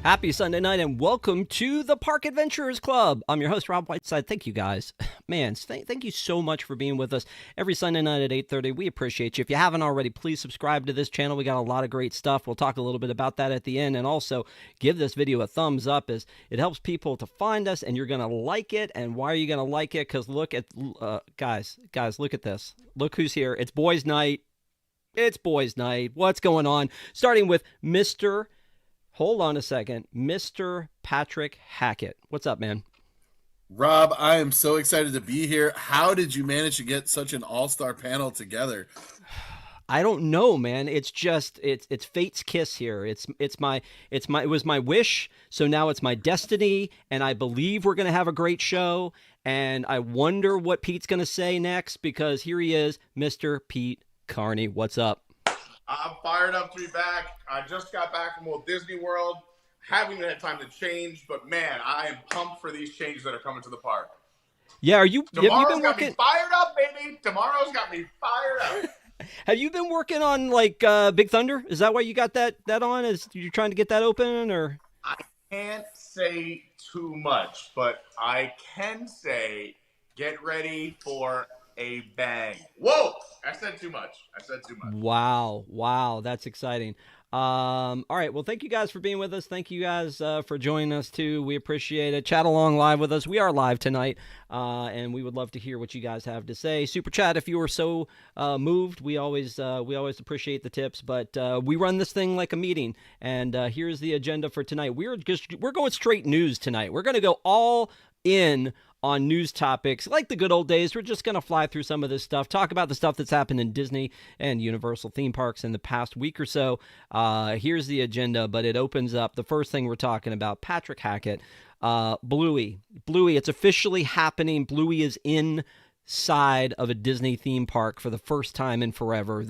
Happy Sunday night and welcome to the Park Adventurers Club. I'm your host, Rob Whiteside. Thank you guys. Man, thank you so much for being with us every Sunday night at 8:30. We appreciate you. If you haven't already, please subscribe to this channel. We got a lot of great stuff. We'll talk a little bit about that at the end. And also, give this video a thumbs up as it helps people to find us and you're going to like it. And why are you going to like it? Because look at, guys, look at this. Look who's here. It's boys' night. It's boys' night. What's going on? Starting with Hold on a second. Mr. Patrick Hackett. What's up, man? Rob, I am so excited to be here. How did you manage to get such an all-star panel together? I don't know, man. It's just it's fate's kiss here. It was my wish, so now it's my destiny, and I believe we're going to have a great show, and I wonder what Pete's going to say next because here he is, Mr. Pete Carney. What's up? I'm fired up to be back. I just got back from Walt Disney World. Haven't even had time to change, but man, I am pumped for these changes that are coming to the park. Yeah, have you been Tomorrow's got working? me fired up, baby. Tomorrow's got me fired up. Have you been working on like Big Thunder? Is that why you got that on? Is you trying to get that open or? I can't say too much, but I can say get ready for a bang. Whoa! I said too much. Wow, that's exciting. All right, well, thank you guys for being with us. Thank you guys for joining us too. We appreciate it. Chat along live with us. We are live tonight, and we would love to hear what you guys have to say. Super chat if you were so moved. We always appreciate the tips, but we run this thing like a meeting. And here's the agenda for tonight. We're going straight news tonight. We're going to go all in on news topics like the good old days. We're just going to fly through some of this stuff, talk about the stuff that's happened in Disney and Universal theme parks in the past week or so. Here's the agenda, but it opens up. The first thing we're talking about, Patrick Hackett, Bluey, it's officially happening. Bluey is inside of a Disney theme park for the first time in forever.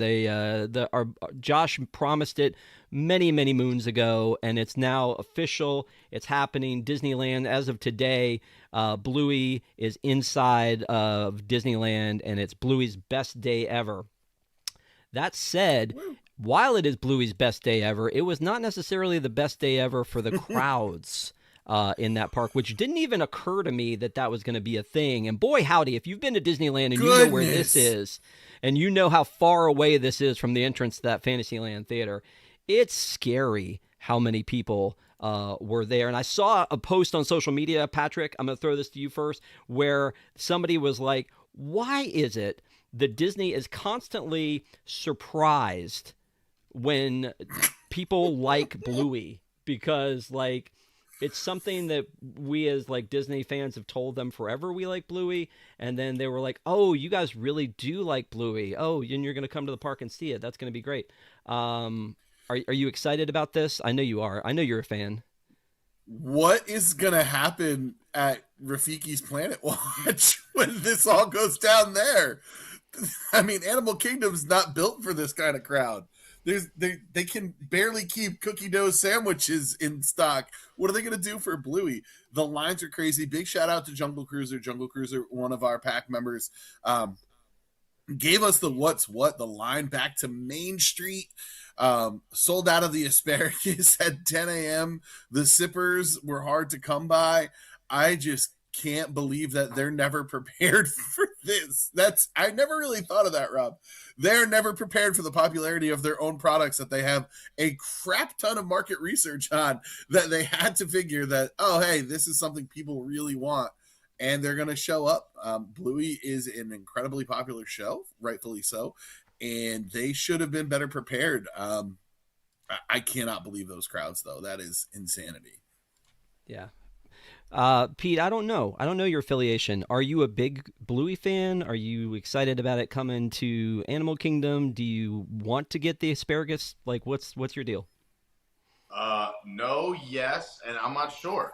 Josh promised it many moons ago, and it's now official. It's happening. Disneyland, as of today, Bluey is inside of Disneyland, and it's Bluey's best day ever. That said, while it is Bluey's best day ever, it was not necessarily the best day ever for the crowds in that park, which didn't even occur to me that was going to be a thing. And boy, howdy, if you've been to Disneyland and you know where this is, and you know how far away this is from the entrance to that Fantasyland theater, it's scary how many people were there. And I saw a post on social media, Patrick, I'm going to throw this to you first, where somebody was like, why is it that Disney is constantly surprised when people like Bluey? Because, like, it's something that we as, like, Disney fans have told them forever we like Bluey. And then they were like, oh, you guys really do like Bluey. Oh, and you're going to come to the park and see it. That's going to be great. Are you excited about this? I know you are. I know you're a fan. What is going to happen at Rafiki's Planet Watch when this all goes down there? I mean, Animal Kingdom's not built for this kind of crowd. They can barely keep cookie dough sandwiches in stock. What are they going to do for Bluey? The lines are crazy. Big shout out to Jungle Cruiser. Jungle Cruiser, one of our pack members, gave us the line back to Main Street. Sold out of the asparagus at 10 a.m. The sippers were hard to come by. I just can't believe that they're never prepared for this. I never really thought of that, Rob. They're never prepared for the popularity of their own products that they have a crap ton of market research on, that they had to figure that, oh, hey, this is something people really want. And they're going to show up. Bluey is an incredibly popular show, rightfully so. And they should have been better prepared. I cannot believe those crowds, though. That is insanity. Yeah. Pete, I don't know your affiliation. Are you a big Bluey fan? Are you excited about it coming to Animal Kingdom? Do you want to get the asparagus? Like, what's your deal? No, yes, and I'm not sure.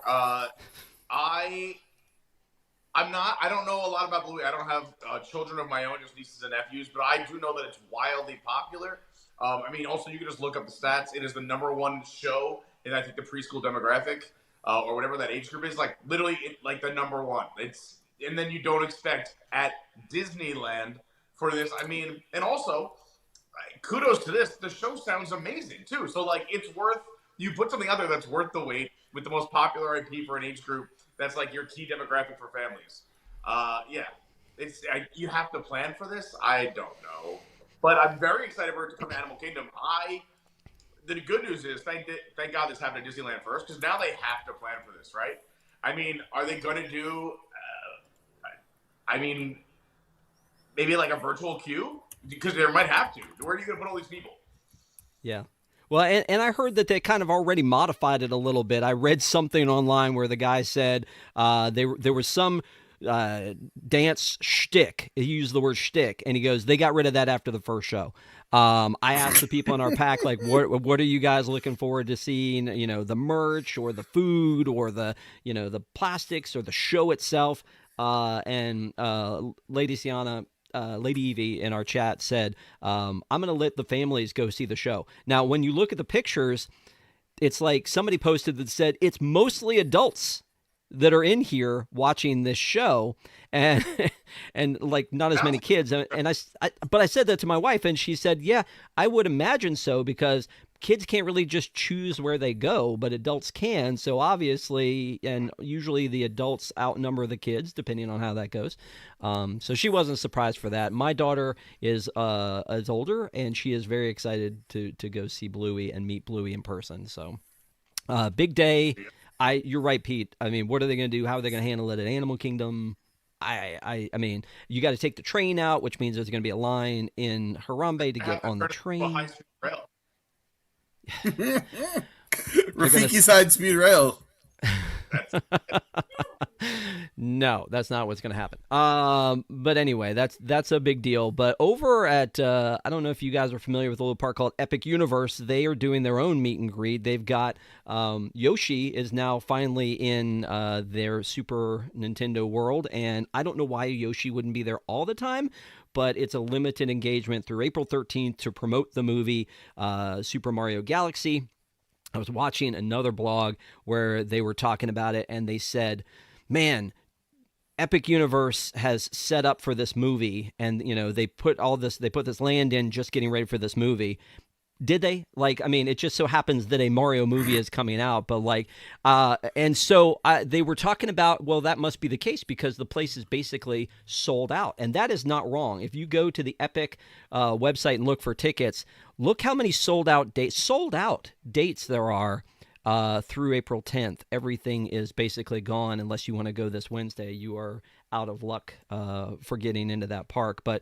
I don't know a lot about Bluey. I don't have children of my own, just nieces and nephews, but I do know that it's wildly popular. I mean, also you can just look up the stats. It is the #1 show in I think the preschool demographic or whatever that age group is. Like literally, like the #1. It's and then you don't expect at Disneyland for this. I mean, and also kudos to this. The show sounds amazing too. So like, it's worth you put something out there that's worth the wait with the most popular IP for an age group. That's like your key demographic for families. Yeah, you have to plan for this. I don't know, but I'm very excited for it to come to Animal Kingdom. The good news is thank God this happened at Disneyland first because now they have to plan for this, right? I mean, are they going to do? I mean, maybe like a virtual queue because they might have to. Where are you going to put all these people? Yeah. Well, and I heard that they kind of already modified it a little bit. I read something online where the guy said there was some dance shtick. He used the word shtick, and he goes, they got rid of that after the first show. I asked the people in our pack, like, what are you guys looking forward to seeing? You know, the merch or the food or the plastics or the show itself. And Lady Sienna, Lady Evie in our chat said, I'm going to let the families go see the show. Now, when you look at the pictures, it's like somebody posted that said it's mostly adults that are in here watching this show and and like not as many kids. And but I said that to my wife and she said, yeah, I would imagine so because kids can't really just choose where they go, but adults can. So obviously, and usually the adults outnumber the kids, depending on how that goes. So she wasn't surprised for that. My daughter is older, and she is very excited to go see Bluey and meet Bluey in person. So big day. You're right, Pete. I mean, what are they going to do? How are they going to handle it at Animal Kingdom? I mean, you got to take the train out, which means there's going to be a line in Harambe to get on the train. Rafiki's high-speed rail. No, that's not what's going to happen. But anyway, that's a big deal. But over at I don't know if you guys are familiar with a little park called Epic Universe. They are doing their own meet and greet. They've got Yoshi is now finally in their Super Nintendo world, and I don't know why Yoshi wouldn't be there all the time. But it's a limited engagement through April 13th to promote the movie Super Mario Galaxy. I was watching another blog where they were talking about it, and they said, man, Epic Universe has set up for this movie, and they put this land in just getting ready for this movie. Did they? Like, I mean, it just so happens that a Mario movie is coming out, but like, and so they were talking about, well, that must be the case because the place is basically sold out, and that is not wrong. If you go to the Epic website and look for tickets, look how many sold out dates there are through April 10th. Everything is basically gone unless you want to go this Wednesday. You are out of luck for getting into that park, but.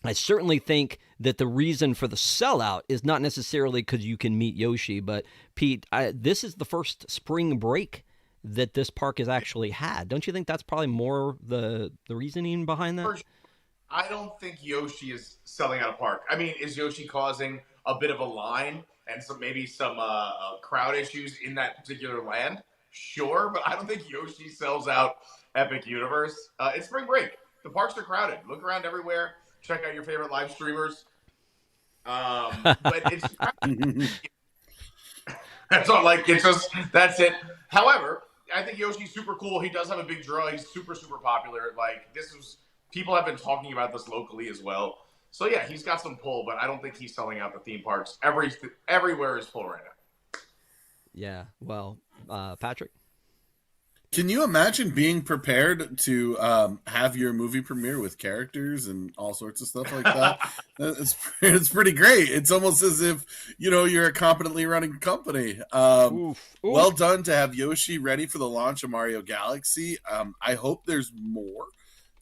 I certainly think that the reason for the sellout is not necessarily because you can meet Yoshi, but Pete, this is the first spring break that this park has actually had. Don't you think that's probably more the reasoning behind that? I don't think Yoshi is selling out a park. I mean, is Yoshi causing a bit of a line and maybe some crowd issues in that particular land? Sure, but I don't think Yoshi sells out Epic Universe. It's spring break. The parks are crowded. Look around everywhere. Check out your favorite live streamers. But it's that's all. Like that's it. However, I think Yoshi's super cool. He does have a big draw. He's super popular. Like people have been talking about this locally as well. So yeah, he's got some pull, but I don't think he's selling out the theme parks. Everywhere is full right now. Yeah. Well, Patrick. Can you imagine being prepared to have your movie premiere with characters and all sorts of stuff like that? It's pretty great. It's almost as if you're a competently running company. Oof. Well done to have Yoshi ready for the launch of Mario Galaxy. I hope there's more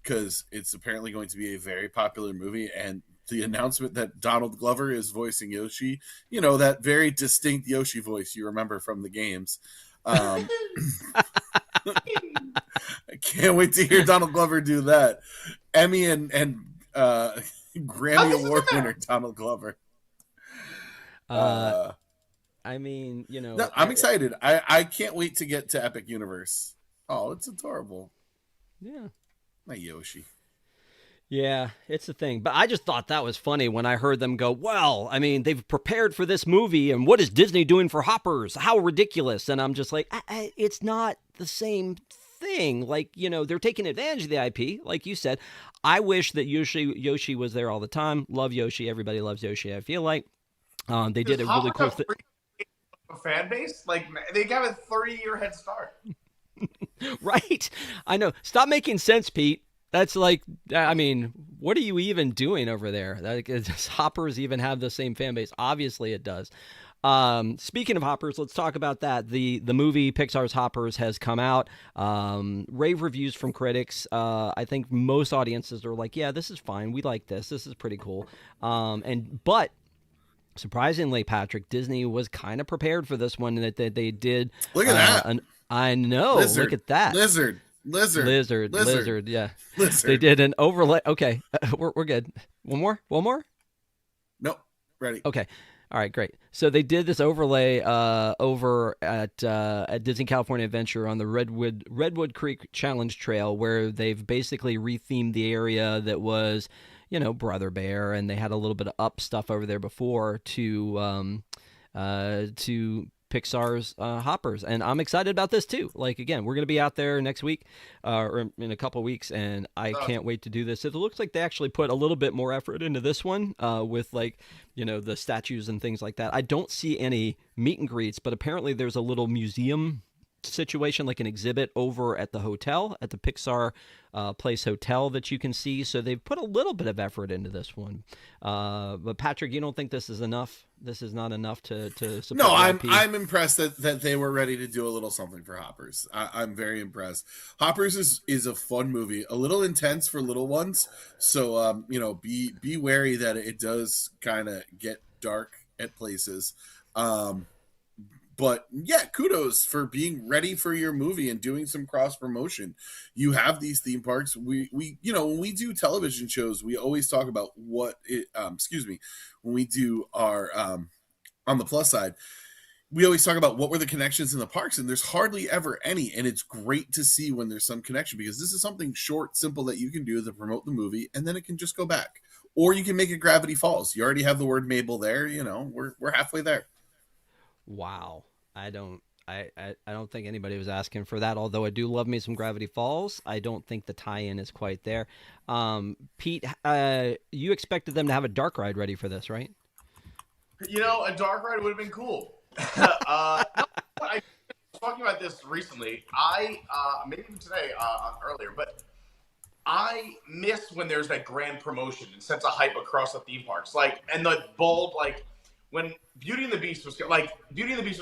because it's apparently going to be a very popular movie. And the announcement that Donald Glover is voicing Yoshi, that very distinct Yoshi voice you remember from the games. I can't wait to hear Donald Glover do that. Emmy and Grammy Award winner Donald Glover. I mean, no, I'm excited. I can't wait to get to Epic Universe. Oh, it's adorable. Yeah. My Yoshi. Yeah, it's the thing. But I just thought that was funny when I heard them go, well, I mean, they've prepared for this movie, and what is Disney doing for Hoppers? How ridiculous. And I'm just like, it's not the same thing. Like, they're taking advantage of the IP, like you said. I wish that Yoshi was there all the time. Love Yoshi. Everybody loves Yoshi, I feel like. They did a really cool thing. Fan base? Like, they got a 30-year head start. Right? I know. Stop making sense, Pete. That's like, I mean, what are you even doing over there? Does Hoppers even have the same fan base? Obviously it does. Speaking of Hoppers, let's talk about that. The movie Pixar's Hoppers has come out. Rave reviews from critics. I think most audiences are like, yeah, this is fine. We like this. This is pretty cool. But surprisingly, Patrick, Disney was kind of prepared for this one, that they did. Look at that. I know. Lizard. Look at that. Lizard. Yeah. Lizard. They did an overlay. Okay, we're good. One more. Nope. Ready. Okay. All right, great. So they did this overlay over at Disney California Adventure on the Redwood Creek Challenge Trail, where they've basically rethemed the area that was, Brother Bear, and they had a little bit of up stuff over there before to Pixar's Hoppers, and I'm excited about this too. Like, again, we're going to be out there next week or in a couple weeks, and I can't wait to do this. It looks like they actually put a little bit more effort into this one with, like, the statues and things like that. I don't see any meet and greets, but apparently there's a little museum situation, like an exhibit over at the hotel, at the Pixar Place Hotel, that you can see. So they've put a little bit of effort into this one. But Patrick, you don't think this is enough? This is not enough to support? No, I'm impressed that they were ready to do a little something for Hoppers. I'm very impressed. Hoppers is a fun movie, a little intense for little ones. So be wary that it does kind of get dark at places. But yeah, kudos for being ready for your movie and doing some cross promotion. You have these theme parks. We when we do television shows, we always talk about when we do our on the plus side, we always talk about what were the connections in the parks, and there's hardly ever any. And it's great to see when there's some connection, because this is something short, simple that you can do to promote the movie, and then it can just go back. Or you can make it Gravity Falls. You already have the word Mabel there. We're halfway there. Wow. I don't think anybody was asking for that, although I do love me some Gravity Falls. I don't think the tie-in is quite there. Pete, you expected them to have a dark ride ready for this, right? A dark ride would have been cool. I was talking about this recently. Maybe today, earlier, but I miss when there's that grand promotion and sets a hype across the theme parks, and the bold, when Beauty and the Beast was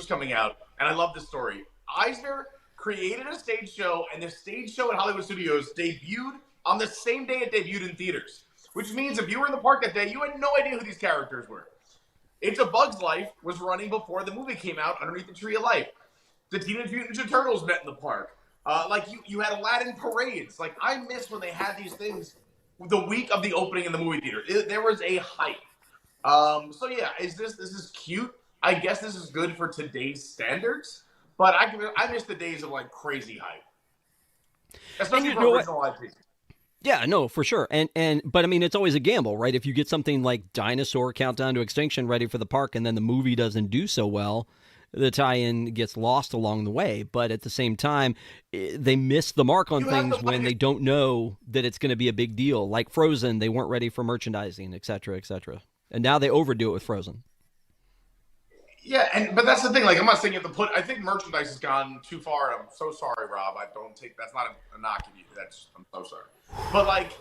coming out, and I love this story. Eisner created a stage show, and the stage show at Hollywood Studios debuted on the same day it debuted in theaters, which means if you were in the park that day, you had no idea who these characters were. It's a Bug's Life was running before the movie came out underneath the Tree of Life. The Teenage Mutant Ninja Turtles met in the park. You had Aladdin parades. I miss when they had these things the week of the opening in the movie theater. There was a hype. So yeah, this is cute. I guess this is good for today's standards, but I miss the days of crazy hype, especially for original IP. Yeah, no, for sure. But I mean, it's always a gamble, right? If you get something like Dinosaur Countdown to Extinction ready for the park, and then the movie doesn't do so well, the tie-in gets lost along the way. But at the same time, they miss the mark on things when they don't know that it's going to be a big deal. Like Frozen, they weren't ready for merchandising, et cetera, et cetera. And now they overdo it with Frozen. Yeah, but that's the thing. I'm not saying you have to I think merchandise has gone too far. And I'm so sorry, Rob. That's not a knock at you. I'm so sorry. But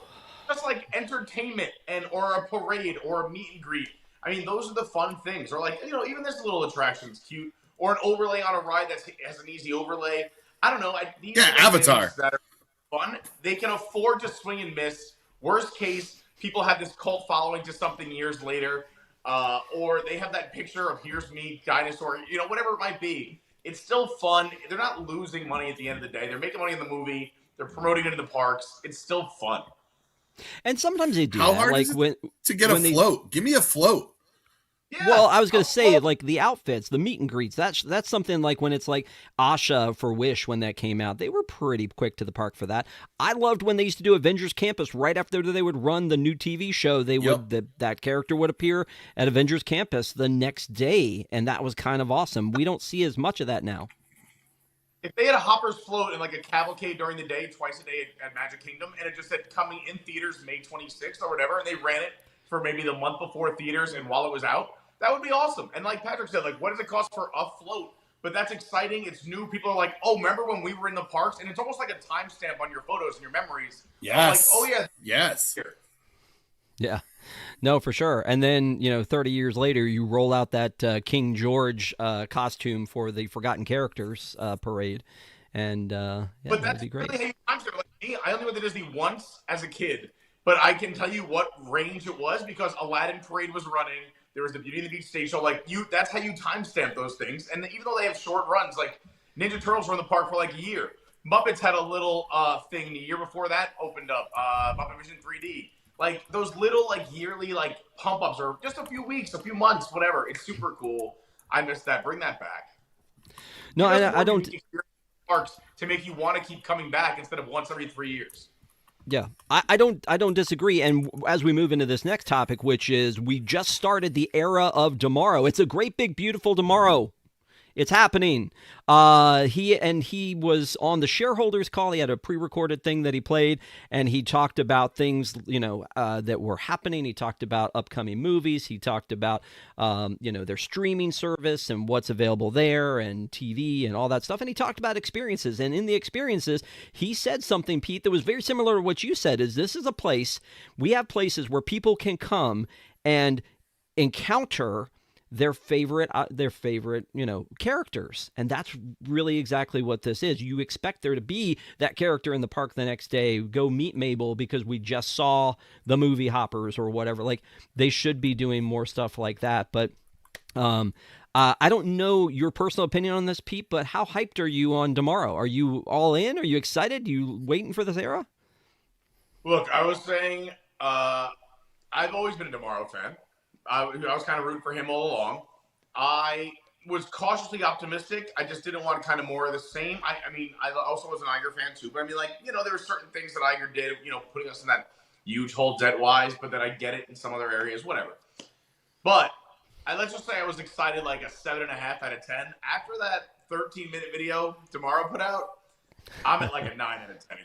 just entertainment or a parade or a meet and greet. I mean, those are the fun things. Or even this little attraction is cute. Or an overlay on a ride that has an easy overlay. I don't know. Avatar. That are fun. They can afford to swing and miss. Worst case, people have this cult following to something years later. Or they have that picture of here's me, dinosaur, whatever it might be. It's still fun. They're not losing money at the end of the day. They're making money in the movie. They're promoting it in the parks. It's still fun. And sometimes they do. How hard is it to get a float? Give me a float. Yeah, Well, I was gonna say well, like the outfits, the meet and greets. That's something like when it's like Asha for Wish when that came out. They were pretty quick to the park for that. I loved when they used to do Avengers Campus right after they would run the new TV show. They Yep. would that character would appear at Avengers Campus the next day, and that was kind of awesome. We don't see as much of that now. if they had a Hoppers float and like a cavalcade during the day, twice a day at Magic Kingdom, and it just said coming in theaters May 26th or whatever, and they ran it for maybe the month before theaters and while it was out, that would be awesome. And like Patrick said, like, what does it cost for a float? But that's exciting. It's new. People are like, oh, remember when we were in the parks? And it's almost like a timestamp on your photos and your memories. Like, Yes. oh, yeah. Yes. Yeah. No, for sure. And then, 30 years later, you roll out that King George costume for the Forgotten Characters parade. And But that'd that's be great. really how you timestamp. Like me, I only went to Disney once as a kid, but I can tell you what range it was because Aladdin Parade was running. There was the Beauty and the Beast stage show. Like that's how you timestamp those things. And even though they have short runs, like Ninja Turtles were in the park for like a year. Muppets had a little thing the year before that opened up. Muppet Vision 3D. Like those little like yearly like pump ups or just a few weeks, a few months, whatever. It's super cool. I miss that. Bring that back. No, I don't. Parks to make you want to keep coming back instead of once every 3 years. Yeah, I don't disagree. And as we move into this next topic, which is we just started the era of tomorrow. It's a great big beautiful tomorrow. It's happening. He was on the shareholders call. He had a pre-recorded thing that he played, and he talked about things that were happening. He talked about upcoming movies. He talked about their streaming service and what's available there, and TV and all that stuff. And he talked about experiences. And in the experiences, he said something, Pete, that was very similar to what you said. Is this is a place we have places where people can come and encounter their favorite characters, and that's really exactly what this is. You expect there to be that character in the park the next day. Go meet Mabel because we just saw the movie Hoppers or whatever. Like they should be doing more stuff like that. But I don't know your personal opinion on this, Pete. But how hyped are you on tomorrow? Are you all in? Are you excited? Are you waiting for this era? Look, I was saying I've always been a Tomorrow fan. I was kind of rooting for him all along. I was cautiously optimistic. I just didn't want kind of more of the same. I mean, I also was an Iger fan too. But I mean, like, there were certain things that Iger did, putting us in that huge hole debt-wise. But then I get it in some other areas, whatever. But let's just say I was excited like a 7.5 out of 10. After that 13-minute video Tomorrow put out, I'm at like a 9 out of 10.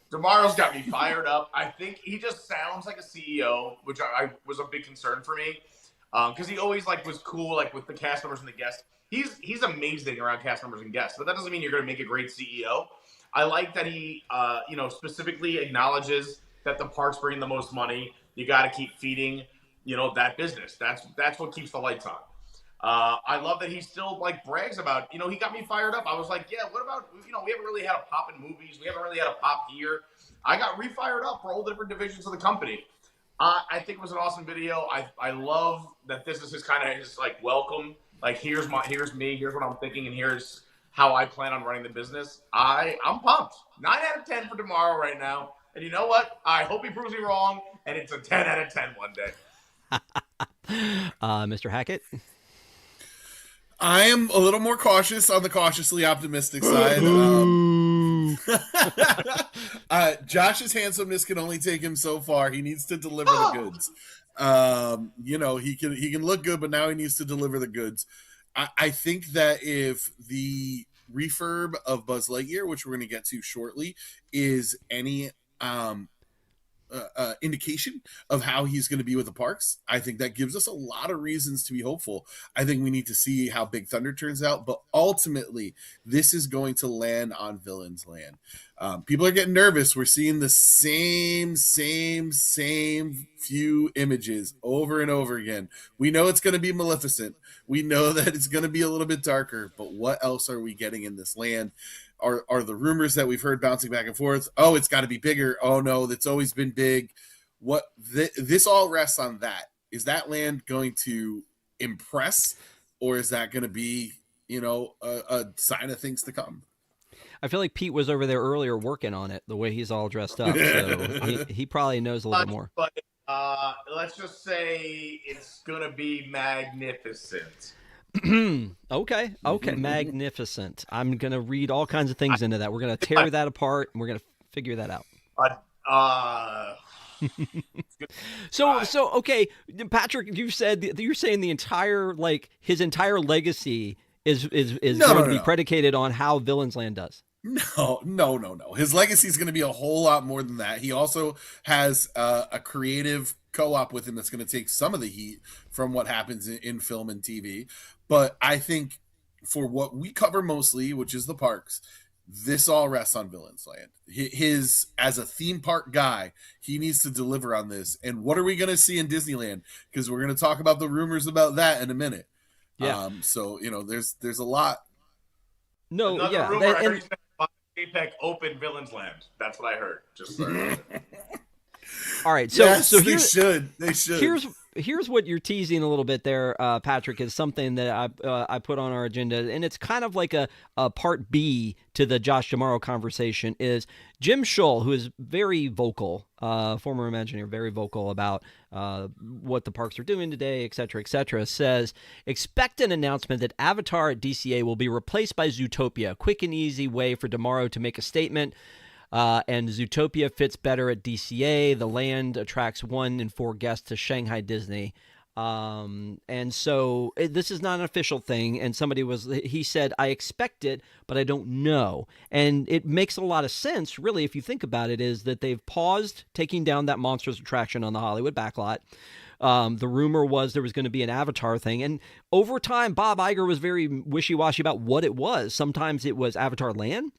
Tomorrow's got me fired up. I think he just sounds like a CEO, which I was a big concern for me, because he always like was cool like with the cast members and the guests. He's amazing around cast members and guests, but that doesn't mean you're going to make a great CEO. I like that he specifically acknowledges that the parks bring the most money. You got to keep feeding that business. That's what keeps the lights on. I love that he still like brags about, he got me fired up. I was like, yeah, what about, we haven't really had a pop in movies. We haven't really had a pop here. I got re-fired up for all the different divisions of the company. I think it was an awesome video. I love that this is his kind of his like welcome. Like here's me, here's what I'm thinking, and here's how I plan on running the business. I'm pumped. 9 out of 10 for tomorrow right now. And you know what? I hope he proves me wrong, and it's a 10 out of 10 one day. Mr. Hackett? I am a little more cautious on the cautiously optimistic side. Josh's handsomeness can only take him so far. He needs to deliver the goods. He can look good, but now he needs to deliver the goods. I think that if the refurb of Buzz Lightyear, which we're going to get to shortly, is any indication of how he's going to be with the parks, I think that gives us a lot of reasons to be hopeful. I think we need to see how Big Thunder turns out, but ultimately this is going to land on Villains Land. People are getting nervous. We're seeing the same few images over and over again. We know it's going to be Maleficent. We know that it's going to be a little bit darker, but what else are we getting in this land? Are the rumors that we've heard bouncing back and forth? Oh, it's got to be bigger. Oh no, that's always been big. This all rests on that. Is that land going to impress, or is that going to be, a sign of things to come? I feel like Pete was over there earlier working on it. The way he's all dressed up, so he probably knows a little bit more. But Let's just say it's gonna be magnificent. Okay, magnificent. I'm gonna read all kinds of things into that. We're gonna tear that apart, and we're gonna figure that out. Uh, So okay, Patrick, you've said you're saying the entire his entire legacy is going to be predicated on how Villains Land does. No. His legacy is going to be a whole lot more than that. He also has a creative co-op with him that's going to take some of the heat from what happens in film and TV. But I think for what we cover mostly, which is the parks, this all rests on Villains Land. His as a theme park guy, he needs to deliver on this. And what are we going to see in Disneyland? Because we're going to talk about the rumors about that in a minute. Yeah. So there's a lot. No, another yeah. rumor, I heard he's gonna APEC open Villains Land. That's what I heard. Just all right. So yes, so they should. Here's what you're teasing a little bit there, Patrick, is something that I put on our agenda, and it's kind of like a part B to the Josh D'Amaro conversation. Is Jim Schull, who is very vocal, former Imagineer, very vocal about what the parks are doing today, et cetera, says, expect an announcement that Avatar at DCA will be replaced by Zootopia, a quick and easy way for D'Amaro to make a statement. And Zootopia fits better at DCA. The land attracts 1 in 4 guests to Shanghai Disney. And so this is not an official thing. And he said, I expect it, but I don't know. And it makes a lot of sense, really, if you think about it, is that they've paused taking down that monstrous attraction on the Hollywood backlot. The rumor was there was going to be an Avatar thing. And over time, Bob Iger was very wishy-washy about what it was. Sometimes it was Avatar Land.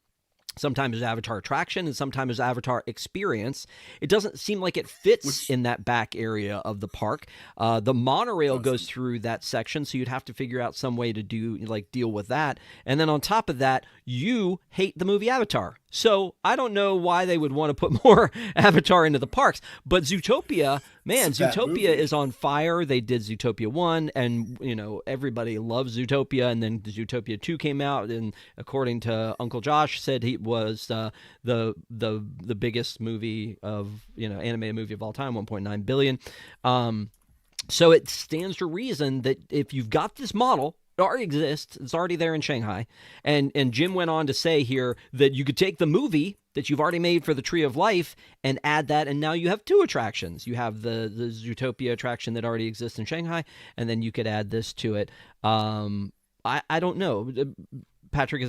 Sometimes it's Avatar Attraction, and sometimes it's Avatar Experience. It doesn't seem like it fits in that back area of the park. The monorail goes through that section, so you'd have to figure out some way to deal with that. And then on top of that, you hate the movie Avatar. So I don't know why they would want to put more Avatar into the parks. But Zootopia, man, Zootopia is on fire. They did Zootopia 1, and everybody loves Zootopia. And then Zootopia 2 came out, and according to Uncle Josh, said he was the biggest movie of animated movie of all time, 1.9 billion. So it stands to reason that if you've got this model, it already exists. It's already there in Shanghai. And Jim went on to say here that you could take the movie that you've already made for the Tree of Life and add that, and now you have 2 attractions. You have the Zootopia attraction that already exists in Shanghai, and then you could add this to it. I don't know. Patrick,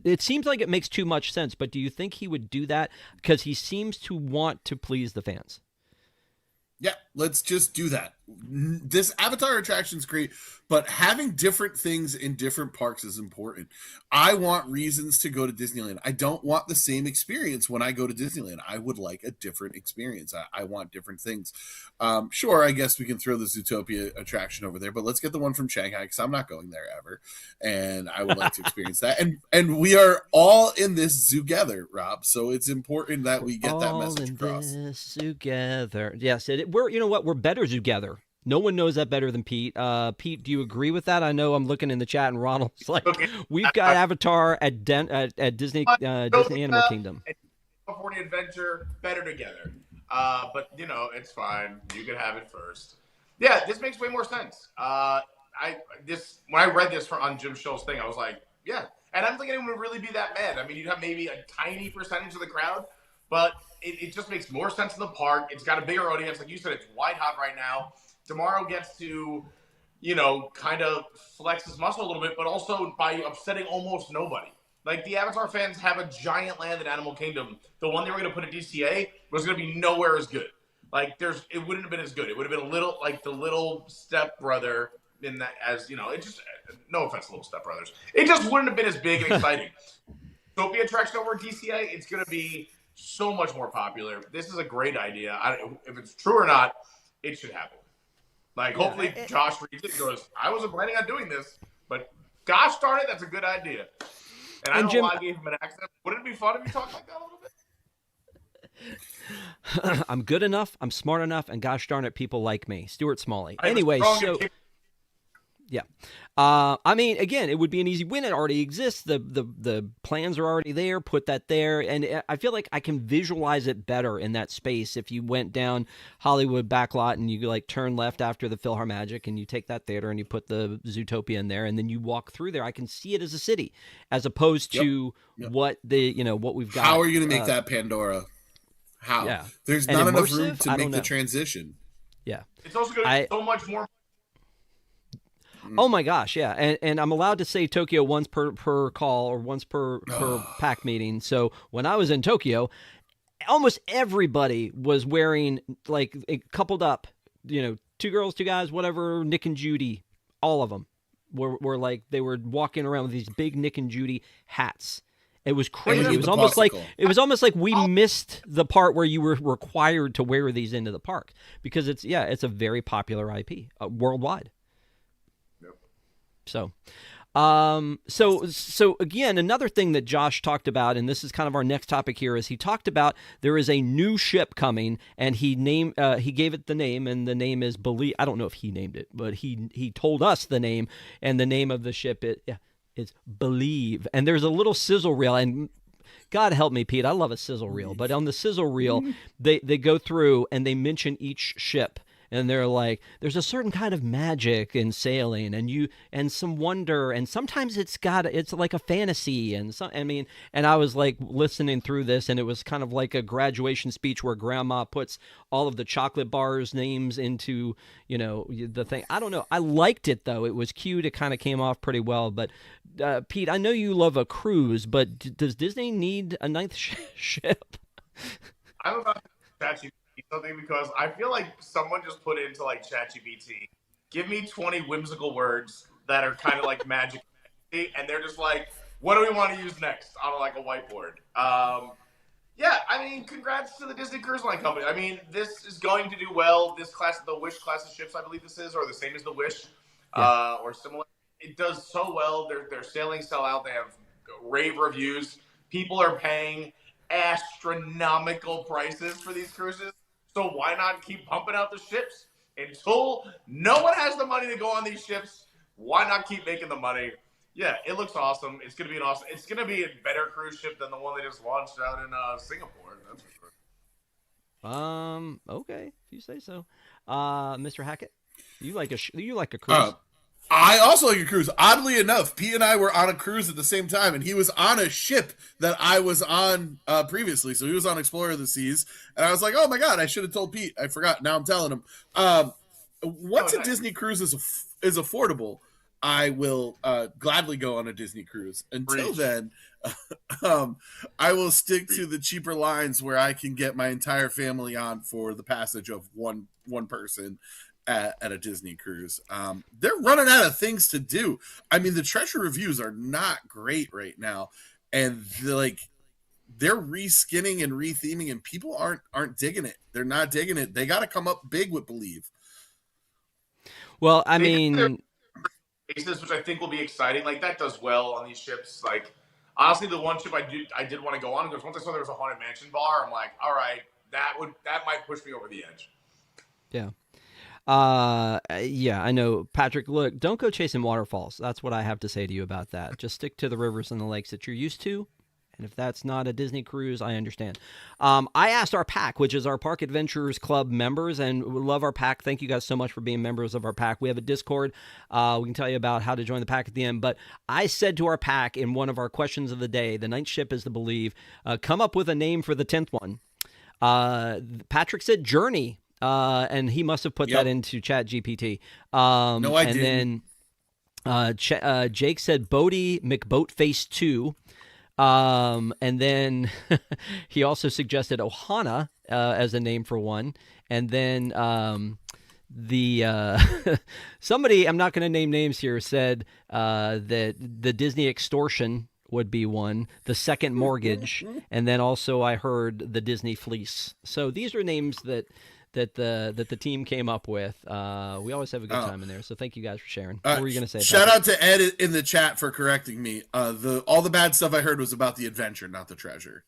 it seems like it makes too much sense, but do you think he would do that? Because he seems to want to please the fans. Yeah, let's just do that. This Avatar attraction is great, but having different things in different parks is important. I want reasons to go to Disneyland. I don't want the same experience when I go to Disneyland. I would like a different experience. I want different things. Sure, I guess we can throw the Zootopia attraction over there, but let's get the one from Shanghai because I'm not going there ever, and I would like to experience that. And we are all in this together, Rob. So it's important that we get that message across. This together, yes. We're better together. No one knows that better than Pete. Pete, do you agree with that? I know I'm looking in the chat, and Ronald's like, we've got Avatar at Disney Disney Animal Kingdom. California Adventure, better together. But it's fine. You can have it first. Yeah, this makes way more sense. When I read this on Jim Schull's thing, I was like, yeah. And I don't think anyone would really be that mad. I mean, you'd have maybe a tiny percentage of the crowd, but it just makes more sense in the park. It's got a bigger audience. Like you said, it's white hot right now. Tomorrow gets to, kind of flex his muscle a little bit, but also by upsetting almost nobody. Like, the Avatar fans have a giant land in Animal Kingdom. The one they were going to put at DCA was going to be nowhere as good. Like, it wouldn't have been as good. It would have been a little, like, the little stepbrother in that, it just, no offense to little stepbrothers. It just wouldn't have been as big and exciting. Zootopia attraction over at DCA, it's going to be so much more popular. This is a great idea. If it's true or not, it should happen. Like, hopefully Josh reads it and goes, I wasn't planning on doing this, but gosh darn it, that's a good idea. And I don't know why I gave him an accent. Wouldn't it be fun if you talked like that a little bit? I'm good enough, I'm smart enough, and gosh darn it, people like me. Stuart Smalley. Anyway, so Yeah. I mean, again, it would be an easy win. It already exists. The plans are already there. Put that there. And I feel like I can visualize it better in that space. If you went down Hollywood backlot and you like turn left after the PhilharMagic and you take that theater and you put the Zootopia in there and then you walk through there, I can see it as a city as opposed to what what we've got. How are you going to make that Pandora? How? Yeah. There's And not enough immersive? room to I make don't the know. transition. Yeah. It's also going to be so much more. Oh my gosh, yeah, and I'm allowed to say Tokyo once per call or once per pack meeting. So when I was in Tokyo, almost everybody was wearing like coupled up, 2 girls, 2 guys, whatever, Nick and Judy, all of them were like they were walking around with these big Nick and Judy hats. It was crazy. It was almost like we missed the part where you were required to wear these into the park because it's a very popular IP worldwide. So, so again, another thing that Josh talked about, and this is kind of our next topic here, is he talked about there is a new ship coming, and he gave it the name, and the name is Believe. I don't know if he named it, but he told us the name, and the name of the ship is Believe, and there's a little sizzle reel, and God help me, Pete, I love a sizzle reel, but on the sizzle reel, they go through and they mention each ship. And they're like, there's a certain kind of magic in sailing, and some wonder, and sometimes it's like a fantasy, and I was like listening through this, and it was kind of like a graduation speech where Grandma puts all of the chocolate bars names into the thing. I don't know. I liked it though. It was cute. It kind of came off pretty well. But Pete, I know you love a cruise, but does Disney need a ninth ship? I'm about to ChatGPT something because I feel like someone just put into like ChatGPT, give me 20 whimsical words that are kind of like magic, and they're just like, what do we want to use next on like a whiteboard? Yeah, I mean, congrats to the Disney Cruise Line Company. I mean, this is going to do well. This class, the Wish class of ships, I believe this is, or the same as the Wish, or similar. It does so well. Their sailings sell out. They have rave reviews. People are paying astronomical prices for these cruises. So why not keep pumping out the ships until no one has the money to go on these ships? Why not keep making the money? Yeah, it looks awesome. It's gonna be It's gonna be a better cruise ship than the one they just launched out in Singapore. That's for sure. Okay, if you say so. Mr. Hackett, you like a cruise? I also like a cruise. Oddly enough, Pete and I were on a cruise at the same time, and he was on a ship that I was on previously. So he was on Explorer of the Seas, and I was like, "Oh my god, I should have told Pete. I forgot. Now I'm telling him." Once a Disney cruise is affordable, I will gladly go on a Disney cruise. Until then, I will stick to the cheaper lines where I can get my entire family on for the passage of one person. At a Disney cruise. They're running out of things to do. I mean, the treasure reviews are not great right now, and they're reskinning and retheming, and people aren't digging it. They're not digging it. They got to come up big with Believe. Well, I mean, which I think will be exciting. Like that does well on these ships. Like honestly, the one ship I did want to go on because once I saw there was a Haunted Mansion bar, I'm like, all right, that might push me over the edge. Yeah. Yeah, I know, Patrick. Look, don't go chasing waterfalls. That's what I have to say to you about that. Just stick to the rivers and the lakes that you're used to. And if that's not a Disney cruise, I understand. I asked our pack, which is our Park Adventurers Club members, and we love our pack. Thank you guys so much for being members of our pack. We have a Discord. We can tell you about how to join the pack at the end. But I said to our pack in one of our questions of the day, the ninth ship is the Believe. Come up with a name for the 10th one. Patrick said Journey. And he must have put that into ChatGPT. No, I didn't. And then Jake said Bodie McBoatface 2. And then he also suggested Ohana as a name for one. And then somebody, I'm not going to name names here, said that the Disney Extortion would be one, the Second Mortgage, and then also I heard the Disney Fleece. So these are names that the team came up with. We always have a good time in there, so thank you guys for sharing. What were you going to say? Shout out to Ed in the chat for correcting me. All the bad stuff I heard was about the adventure, not the treasure.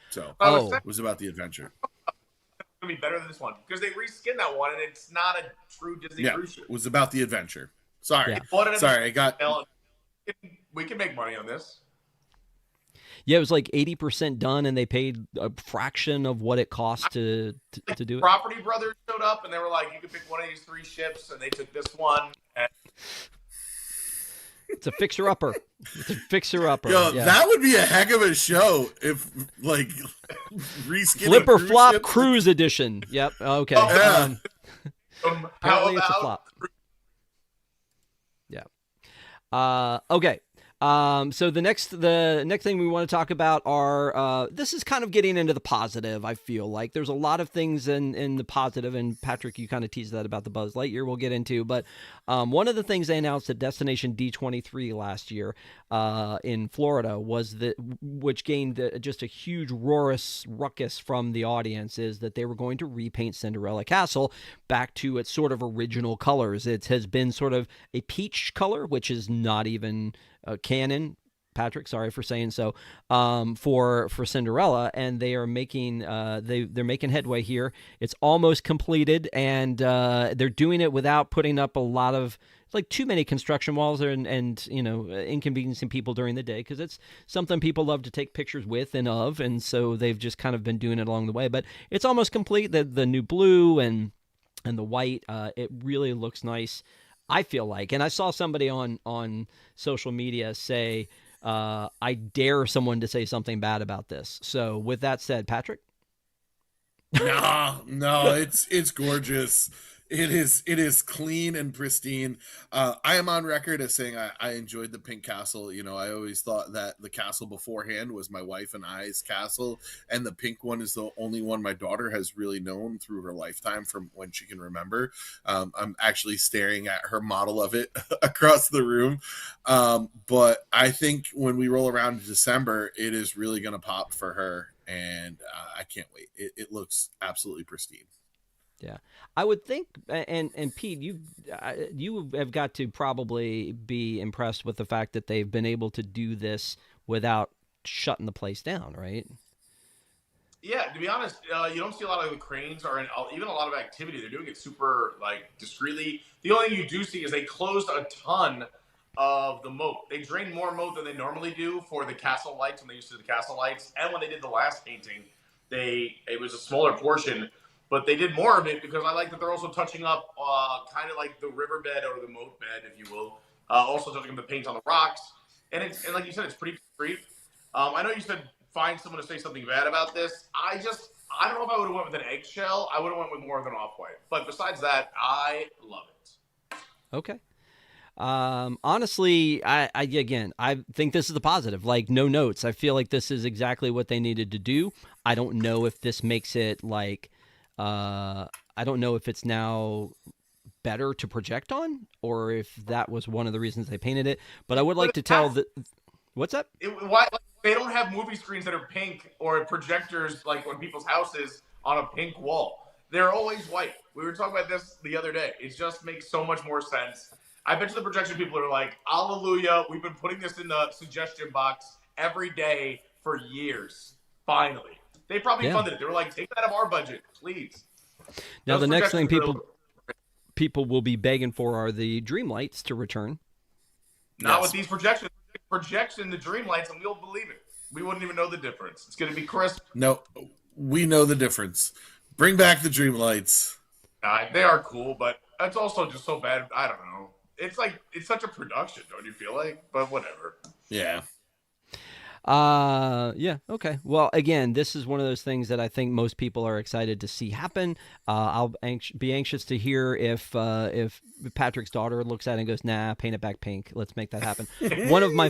So it was about the adventure. It's going to be better than this one because they reskinned that one, and it's not a true Disney cruise ship. It was about the adventure. Sorry. Yeah. Sorry, I got... We can make money on this. Yeah, it was like 80% done, and they paid a fraction of what it cost to do it. Property Brothers showed up, and they were like, "You can pick one of these 3 ships," and they took this one. And... It's a fixer-upper. It's a fixer-upper. Yo, yeah. That would be a heck of a show if, like, reskin Flip or flop ship. cruise edition. Yep. Okay. Oh, yeah. Apparently it's a flop. Yeah. Okay. So the next thing we want to talk about are, this is kind of getting into the positive. I feel like there's a lot of things in the positive, and Patrick, you kind of teased that about the Buzz Lightyear we'll get into, but, one of the things they announced at Destination D23 last year, in Florida was which gained just a huge ruckus from the audience, is that they were going to repaint Cinderella Castle back to its sort of original colors. It has been sort of a peach color, which is not even canon, Patrick, sorry for saying so, for Cinderella, and they are making they're making headway here. It's almost completed, and they're doing it without putting up a lot of too many construction walls and inconveniencing people during the day, because it's something people love to take pictures with and of, and so they've just kind of been doing it along the way. But it's almost complete. The new blue and the white, it really looks nice, I feel like. And I saw somebody on social media say, I dare someone to say something bad about this. So with that said, Patrick? No, it's gorgeous. It is clean and pristine. I am on record as saying I enjoyed the pink castle. I always thought that the castle beforehand was my wife and I's castle, and the pink one is the only one my daughter has really known through her lifetime from when she can remember. I'm actually staring at her model of it across the room. But I think when we roll around in December, it is really going to pop for her, and I can't wait. It looks absolutely pristine. Yeah, I would think, and Pete, you have got to probably be impressed with the fact that they've been able to do this without shutting the place down, right? Yeah, to be honest, you don't see a lot of the cranes or even a lot of activity. They're doing it super discreetly. The only thing you do see is they closed a ton of the moat. They drained more moat than they normally do for the castle lights when they used to do the castle lights, and when they did the last painting, it was a smaller portion. But they did more of it because I like that they're also touching up kind of like the riverbed or the moat bed, if you will. Also touching up the paint on the rocks. And like you said, it's pretty discreet. I know you said find someone to say something bad about this. I don't know if I would have went with an eggshell. I would have went with more of an off-white. But besides that, I love it. Okay. Honestly, I think this is the positive. No notes. I feel like this is exactly what they needed to do. I don't know if this makes it I don't know if it's now better to project on, or if that was one of the reasons they painted it. But I would like to tell that. What's that? Why they don't have movie screens that are pink or projectors like on people's houses on a pink wall? They're always white. We were talking about this the other day. It just makes so much more sense. I bet you the projection people are like, "Hallelujah! We've been putting this in the suggestion box every day for years. Finally." They probably funded it. They were like, take that out of our budget, please. Now, the next thing people will be begging for are the dream lights to return. Not with these projections. Projection the dream lights, and we'll believe it. We wouldn't even know the difference. It's going to be crisp. No, we know the difference. Bring back the dream lights. They are cool, but it's also just so bad. I don't know. It's such a production, don't you feel like? But whatever. Yeah. Yeah, okay. Well, again, this is one of those things that I think most people are excited to see happen. I'll be anxious to hear if Patrick's daughter looks at it and goes, "Nah, paint it back pink. Let's make that happen." One of my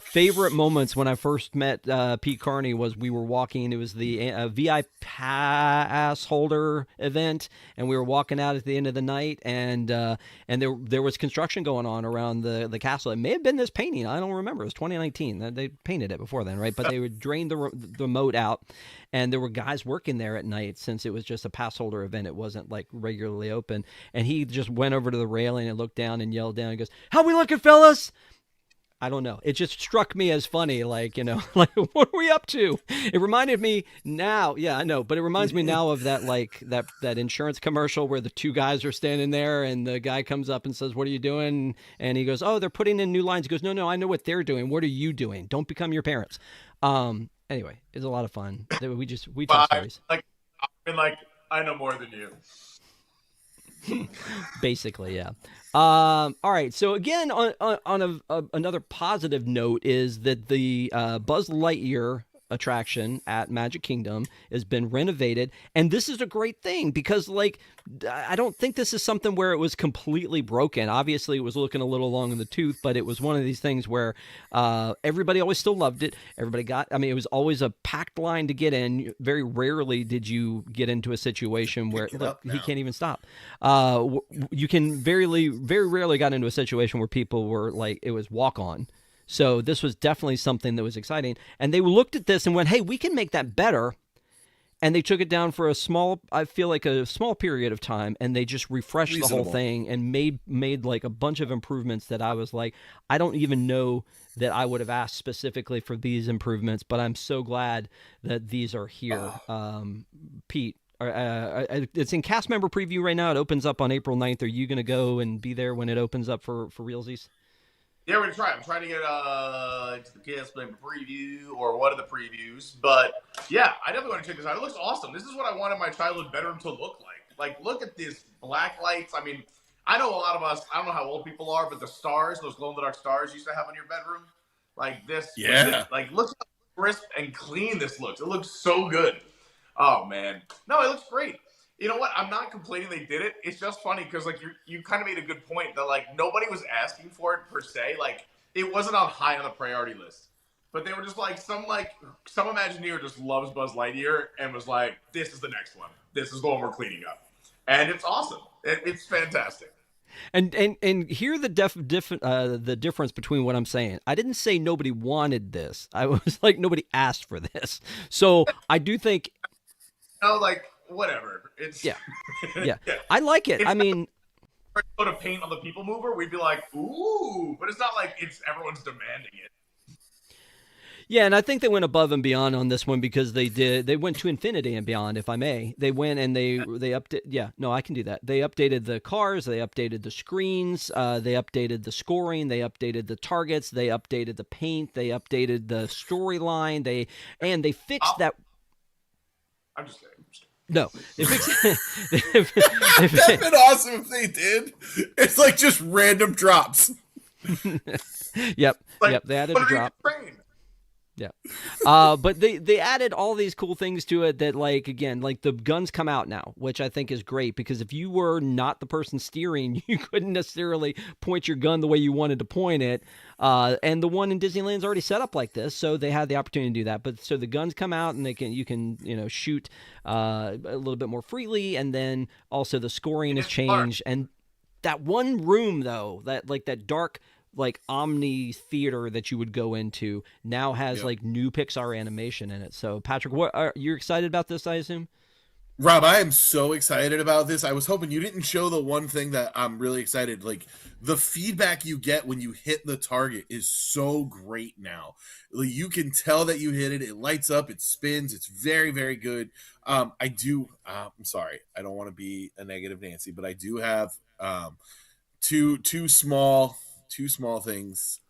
favorite moments when I first met Pete Carney was we were walking. It was the VI pass holder event, and we were walking out at the end of the night, and there was construction going on around the castle. It may have been this painting. I don't remember. It was 2019. They painted it before then, right? But they would drain the moat out, and there were guys working there at night since it was just a pass holder event. It wasn't regularly open. And he just went over to the railing and looked down and yelled down and goes, "How we looking, fellas?" I don't know. It just struck me as funny, like, like, what are we up to? It reminded me now. Yeah, I know, but it reminds me now of that, like, that insurance commercial where the two guys are standing there and the guy comes up and says, "What are you doing?" And he goes, "Oh, they're putting in new lines." He goes, "No, I know what they're doing. What are you doing? Don't become your parents." Anyway, it's a lot of fun. We tell stories. I know more than you. Basically, yeah. All right. So again, on another positive note is that the Buzz Lightyear attraction at Magic Kingdom has been renovated, and this is a great thing because, like, I don't think this is something where it was completely broken. Obviously, it was looking a little long in the tooth, but it was one of these things where everybody always still loved it. Everybody it was always a packed line to get in. Very rarely did you get into a situation where he can't even stop. You can very rarely got into a situation where people were like, it was walk on. So this was definitely something that was exciting. And they looked at this and went, hey, we can make that better. And they took it down for a small period of time, and they just refreshed the whole thing and made like a bunch of improvements that I was like, I don't even know that I would have asked specifically for these improvements, but I'm so glad that these are here. Pete, it's in cast member preview right now. It opens up on April 9th. Are you going to go and be there when it opens up for realsies? Yeah, we're gonna try. I'm trying to get to the cast member preview or one of the previews. But yeah, I definitely want to check this out. It looks awesome. This is what I wanted my childhood bedroom to look like. Like, look at these black lights. I mean, I know a lot of us, I don't know how old people are, but the stars, those glow-in-the-dark stars you used to have in your bedroom, like this. Yeah. Like, look how crisp and clean this looks. It looks so good. Oh, man. No, it looks great. You know what? I'm not complaining they did it. It's just funny because, like, you kind of made a good point that, like, nobody was asking for it per se. Like, it wasn't on high on the priority list. But they were just like, some Imagineer just loves Buzz Lightyear and was like, this is the next one. This is the one we're cleaning up. And it's awesome. It's fantastic. And hear the difference between what I'm saying. I didn't say nobody wanted this. I was like, nobody asked for this. So I do think... like, whatever. It's yeah. I like it. I mean, put a paint on the people mover, we'd be like, ooh, but it's not like everyone's demanding it. Yeah, and I think they went above and beyond on this one because they went to infinity and beyond, if I may. They went and they updated. Yeah, no, I can do that. They updated the cars, they updated the screens, they updated the scoring, they updated the targets, they updated the paint, they updated the storyline, they fixed that. I'm just kidding. No, they fixed That'd been awesome if they did. It's like just random drops. Yep. They added a drop. Yeah. But they added all these cool things to it that, like, again, like the guns come out now, which I think is great because if you were not the person steering, you couldn't necessarily point your gun the way you wanted to point it. And the one in Disneyland's already set up like this, so they had the opportunity to do that. But so the guns come out and you can shoot a little bit more freely, and then also the scoring has changed. And that one room though, that dark, like Omni theater that you would go into now has like new Pixar animation in it. So Patrick, what are you excited about this, I assume? Rob, I am so excited about this. I was hoping you didn't show the one thing that I'm really excited. Like, the feedback you get when you hit the target is so great now. Like, you can tell that you hit it. It lights up. It spins. It's very, very good. I'm sorry. I don't want to be a negative Nancy, but I do have two small things.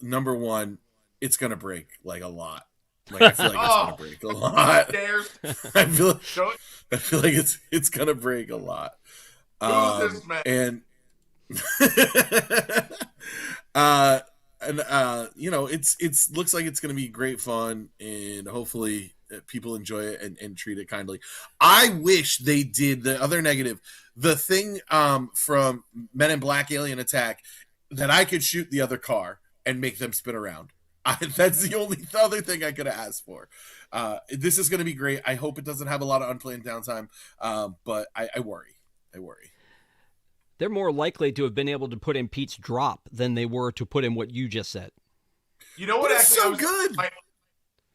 Number one, it's going to break like a lot. Like, I feel like it's gonna break a lot. I feel like it's gonna break a lot. And it's looks like it's gonna be great fun, and hopefully people enjoy it and treat it kindly. I wish they did the other negative, the thing from Men in Black Alien Attack, that I could shoot the other car and make them spin around. That's the only other thing I could have asked for. This is going to be great. I hope it doesn't have a lot of unplanned downtime, but I worry. They're more likely to have been able to put in Pete's drop than they were to put in what you just said. You know what? It's so good.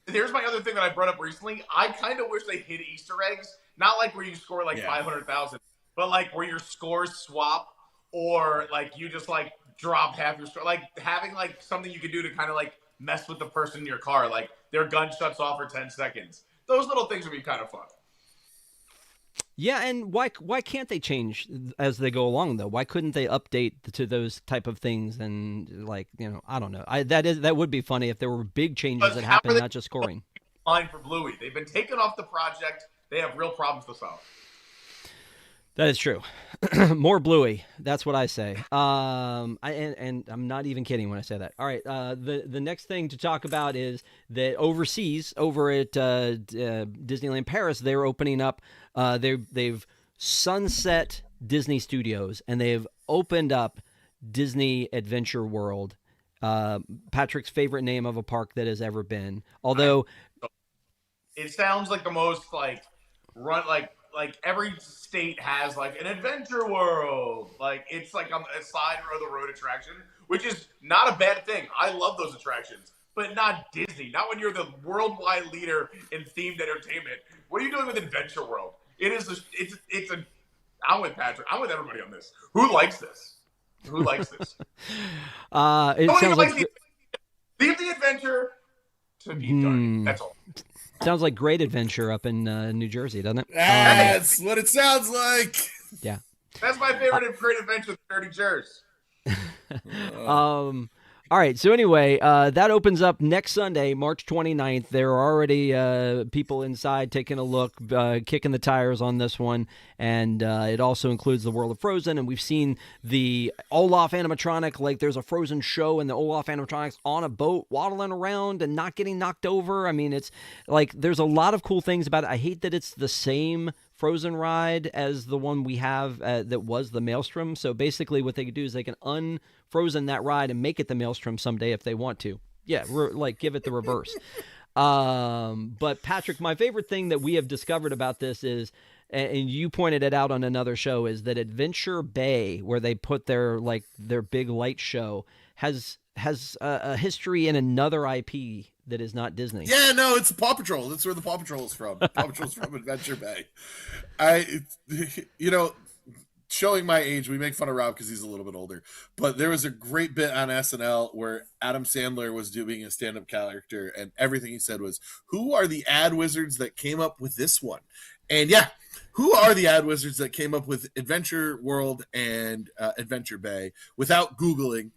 Here's my other thing that I brought up recently. I kind of wish they hid Easter eggs, not like where you score like 500,000, but like where your scores swap, or like you just like drop half your like having like something you could do to kind of like mess with the person in your car, like their gun shuts off for 10 seconds. Those little things would be kind of fun. Yeah, and why can't they change as they go along though? Why couldn't they update to those type of things? And like, I don't know. That would be funny if there were big changes that happened, not just scoring. Line for Bluey, they've been taken off the project. They have real problems to solve. That is true. More Bluey. That's what I say. And I'm not even kidding when I say that. All right. The next thing to talk about is that overseas, over at Disneyland Paris, they're opening up. They've sunset Disney Studios, and they've opened up Disney Adventure World. Patrick's favorite name of a park that has ever been. Although it sounds like the most like every state has like an adventure world. Like it's like on a side of the road attraction, which is not a bad thing. I love those attractions, but not Disney. Not when you're the worldwide leader in themed entertainment. What are you doing with Adventure World? I'm with Patrick. I'm with everybody on this. Who likes this? Who likes this? It sounds like leave the adventure to be done. That's all. Sounds like Great Adventure up in New Jersey, doesn't it? That's what it sounds like. Yeah. That's my favorite Great Adventure, Dirty Jers. All right. So anyway, that opens up next Sunday, March 29th. There are already people inside taking a look, kicking the tires on this one. And it also includes the World of Frozen. And we've seen the Olaf animatronic, like there's a Frozen show and the Olaf animatronics on a boat waddling around and not getting knocked over. I mean, it's like there's a lot of cool things about it. I hate that it's the same Frozen ride as the one we have that was the Maelstrom. So basically what they could do is they can unfrozen that ride and make it the Maelstrom someday if they want to. Yeah, like give it the reverse. But Patrick, my favorite thing that we have discovered about this is, and you pointed it out on another show, is that Adventure Bay, where they put their big light show, has a history in another IP that is not Disney. Yeah, no, it's Paw Patrol. That's where the Paw Patrol is from. Paw Patrol's from Adventure Bay. Showing my age, we make fun of Rob because he's a little bit older. But there was a great bit on SNL where Adam Sandler was doing a stand-up character, and everything he said was, "Who are the ad wizards that came up with this one?" And yeah, who are the ad wizards that came up with Adventure World and Adventure Bay without Googling?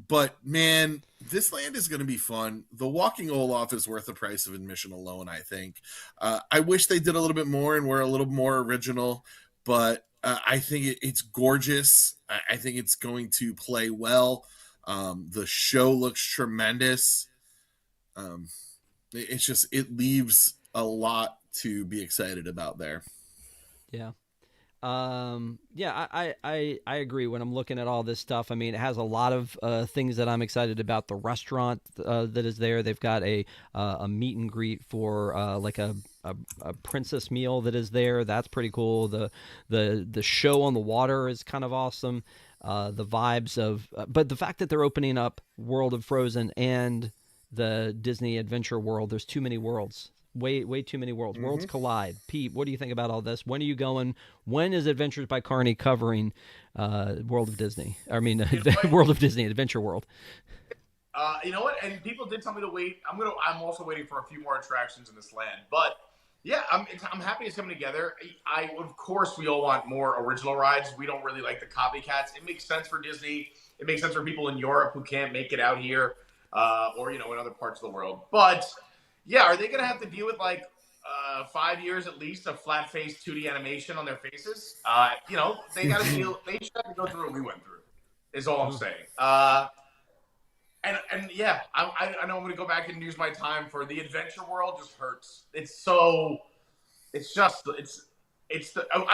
But man, this land is going to be fun. The Walking Olaf is worth the price of admission alone, I think. I wish they did a little bit more and were a little more original, but I think it's gorgeous. I think it's going to play well. The show looks tremendous. It leaves a lot to be excited about there. Yeah. I agree when I'm looking at all this stuff. I mean, it has a lot of things that I'm excited about. The restaurant that is there, they've got a meet and greet for like a princess meal that is there. That's pretty cool. The show on the water is kind of awesome. The vibes of, but the fact that they're opening up World of Frozen and the Disney Adventure World, there's too many worlds. Way too many worlds. Worlds collide. Pete, what do you think about all this? When are you going? When is Adventures by Carney covering World of Disney? I mean, World of Disney, Adventure World. You know what? And people did tell me to wait. I'm also waiting for a few more attractions in this land. But yeah, I'm happy it's coming together. Of course, we all want more original rides. We don't really like the copycats. It makes sense for Disney. It makes sense for people in Europe who can't make it out here, or in other parts of the world. But yeah, are they going to have to deal with 5 years at least of flat-faced 2D animation on their faces? They got to deal. They should have to go through what we went through. Is all I'm saying. And yeah, I know I'm going to go back and use my time for the Adventure World. Just hurts. I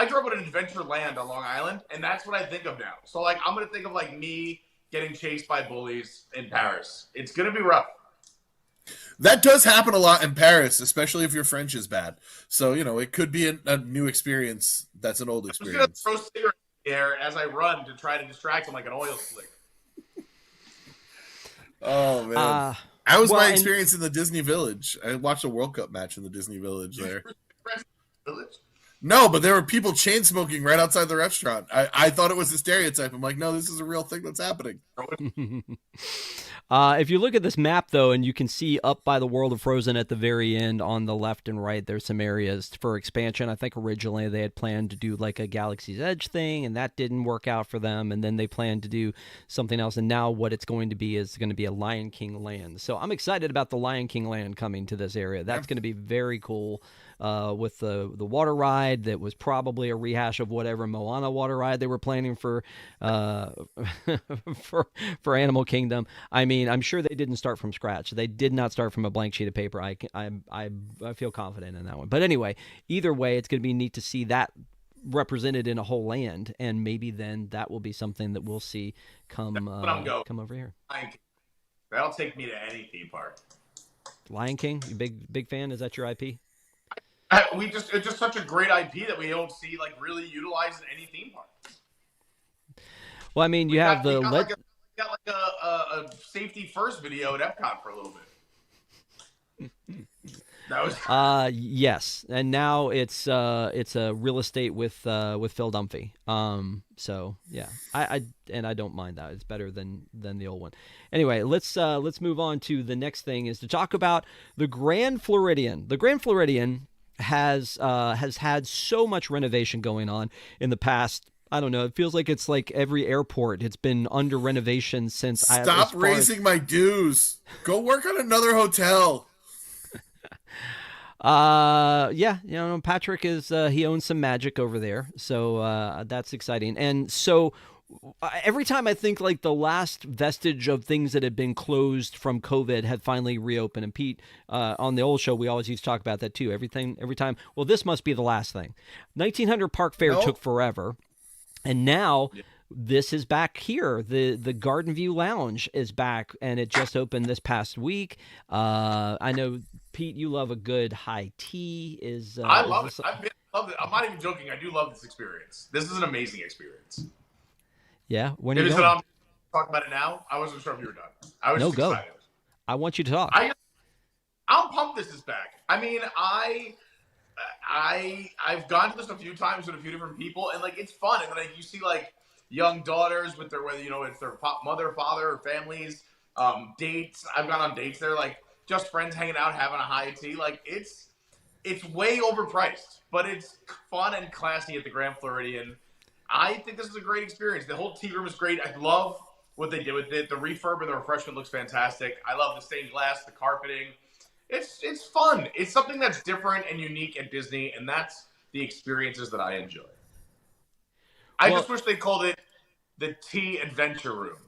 grew up in an adventure land on Long Island, and that's what I think of now. So I'm going to think of me getting chased by bullies in Paris. It's going to be rough. That does happen a lot in Paris, especially if your French is bad. So, it could be a new experience that's an old experience. I'm just going to throw cigarettes in the air as I run to try to distract them like an oil slick. Oh, man. That was my experience in the Disney Village. I watched a World Cup match in the Disney Village there. Village? No, but there were people chain smoking right outside the restaurant. I thought it was a stereotype. I'm like, no, this is a real thing that's happening. If you look at this map, though, and you can see up by the World of Frozen at the very end on the left and right, there's some areas for expansion. I think originally they had planned to do like a Galaxy's Edge thing, and that didn't work out for them. And then they planned to do something else. And now what it's going to be is going to be a Lion King land. So I'm excited about the Lion King land coming to this area. That's going to be very cool. With the water ride that was probably a rehash of whatever Moana water ride they were planning for for Animal Kingdom. I mean, I'm sure they didn't start from scratch. They did not start from a blank sheet of paper. I feel confident in that one. But anyway, either way, it's going to be neat to see that represented in a whole land, and maybe then that will be something that we'll see come over here. That'll take me to any theme park. Lion King, you big fan? Is that your IP? It's just such a great IP that we don't see like really utilized in any theme park. Well, I mean, you have the a safety first video at EPCOT for a little bit. That was yes, and now it's a real estate with Phil Dunphy. So yeah, I don't mind that. It's better than the old one. Anyway, let's move on to the next thing is to talk about the Grand Floridian. The Grand Floridian has had so much renovation going on in the past. I don't know. It feels like it's like every airport. It's been under renovation since. Stop raising my dues. Go work on another hotel. Yeah, Patrick is he owns some magic over there, so that's exciting. And so every time I think like the last vestige of things that had been closed from COVID had finally reopened, and Pete, on the old show, we always used to talk about that too. Every time, well, this must be the last thing. 1900 Park Fair took forever, and now this is back here. The Garden View Lounge is back, and it just opened this past week. I know, Pete, you love a good high tea. I love it. Love it. I'm not even joking. I do love this experience. This is an amazing experience. Yeah, when you going? I'm talking about it now. I wasn't sure if you were done. I was just excited. I want you to talk. I'm pumped this is back. I mean, I've gone to this a few times with a few different people, and like it's fun. And like you see like young daughters with their it's their mother, father, or families, dates. I've gone on dates there, like just friends hanging out, having a high tea. Like it's way overpriced, but it's fun and classy at the Grand Floridian. I think this is a great experience. The whole tea room is great. I love what they did with it. The refurb and the refreshment looks fantastic. I love the stained glass, the carpeting. It's fun. It's something that's different and unique at Disney, and that's the experiences that I enjoy. I just wish they called it the Tea Adventure Room.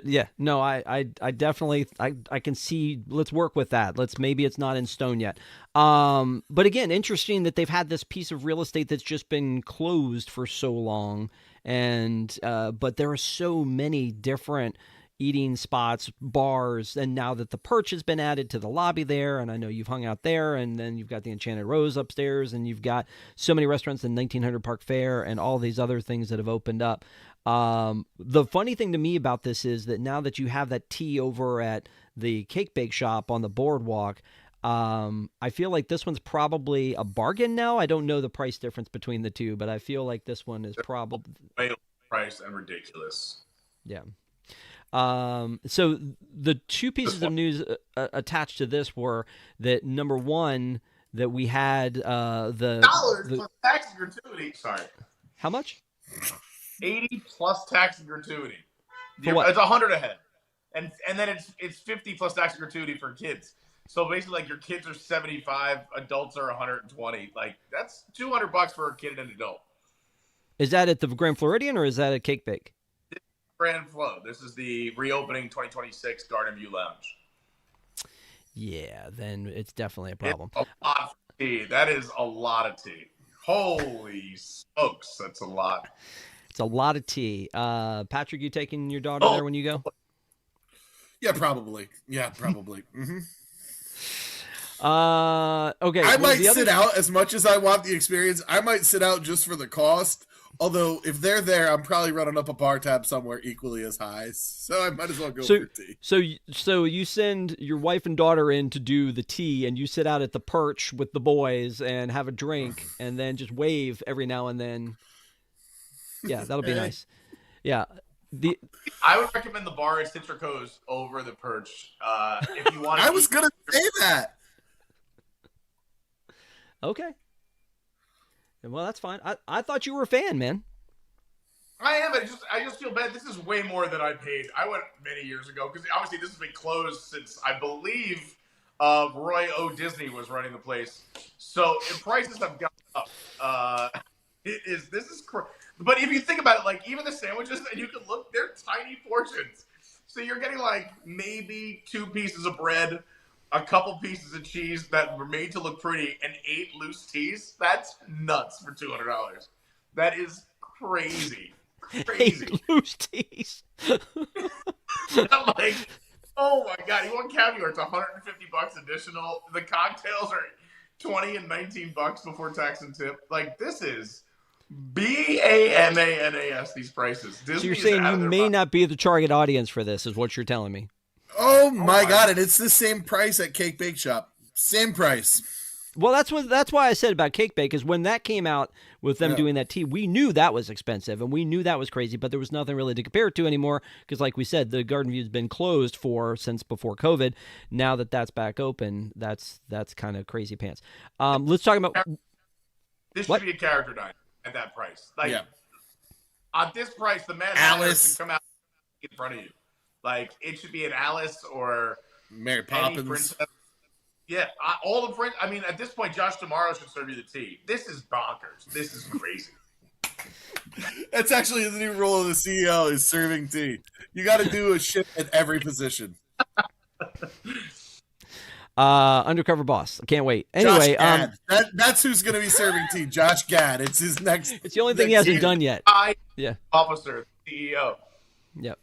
Yeah, no, I definitely I can see. Let's work with that. Maybe it's not in stone yet. But again, interesting that they've had this piece of real estate that's just been closed for so long, and but there are so many different eating spots, bars, and now that the Perch has been added to the lobby there, and I know you've hung out there, and then you've got the Enchanted Rose upstairs, and you've got so many restaurants in 1900 Park Fair and all these other things that have opened up. The funny thing to me about this is that now that you have that tea over at the Cake Bake Shop on the boardwalk, I feel like this one's probably a bargain now. I don't know the price difference between the two, but I feel like this one is probably way overpriced and ridiculous. Yeah. So the two pieces of news attached to this were that number one, that we had the dollars plus tax and gratuity. Sorry, how much? 80 plus tax and gratuity. For what? It's 100 ahead, and then it's 50 plus tax and gratuity for kids. So basically, like your kids are 75, adults are 120. Like that's $200 for a kid and an adult. Is that at the Grand Floridian or is that at Cake Bake? Grand Flow. This is the reopening 2026 Garden View Lounge. Yeah, then it's definitely a problem. It's a lot of tea. That is a lot of tea. Holy smokes, that's a lot. It's a lot of tea. Patrick, you taking your daughter there when you go? Yeah, probably. Mm-hmm. Okay. I might sit out as much as I want the experience. I might sit out just for the cost, Although if they're there, I'm probably running up a bar tab somewhere equally as high. So I might as well go for tea. So you send your wife and daughter in to do the tea, and you sit out at the perch with the boys and have a drink, and then just wave every now and then. Yeah, that'll be nice. Yeah. I would recommend the bar at Citrico's over the perch. If you want, I was gonna say that. Okay. Well, that's fine. I thought you were a fan, man. I am. I just feel bad. This is way more than I paid. I went many years ago because obviously this has been closed since I believe Roy O. Disney was running the place. So prices have gone up. This is crazy. But if you think about it, like even the sandwiches, and you can look, they're tiny portions. So you're getting like maybe 2 pieces of bread, a couple pieces of cheese that were made to look pretty, and 8 loose teas. That's nuts for $200. That is crazy. Crazy. 8 loose teas. I'm like, oh my God, you want caviar? It's $150 additional. The cocktails are $20 and $19 before tax and tip. Like this is BANANAS, these prices. Disney so you're saying you may not be the target audience for this, is what you're telling me. Oh my God, and it's the same price at Cake Bake Shop. Same price. Well, that's why I said about Cake Bake, is when that came out with them doing that tea, we knew that was expensive and we knew that was crazy, but there was nothing really to compare it to anymore because, like we said, the Garden View's been closed since before COVID. Now that that's back open, that's kind of crazy pants. Let's talk about this should be a character diner at that price. Like at this price, the Mad Alice can come out in front of you. Like it should be an Alice or Mary Poppins. Yeah, all the print. I mean, at this point, Josh Tomorrow should serve you the tea. This is bonkers. This is crazy. That's actually the new role of the CEO is serving tea. You got to do a shift at every position. Undercover boss. I can't wait. Anyway, that's who's going to be serving tea. Josh Gad. It's his next. It's the only thing he hasn't done yet. Officer, CEO. Yep.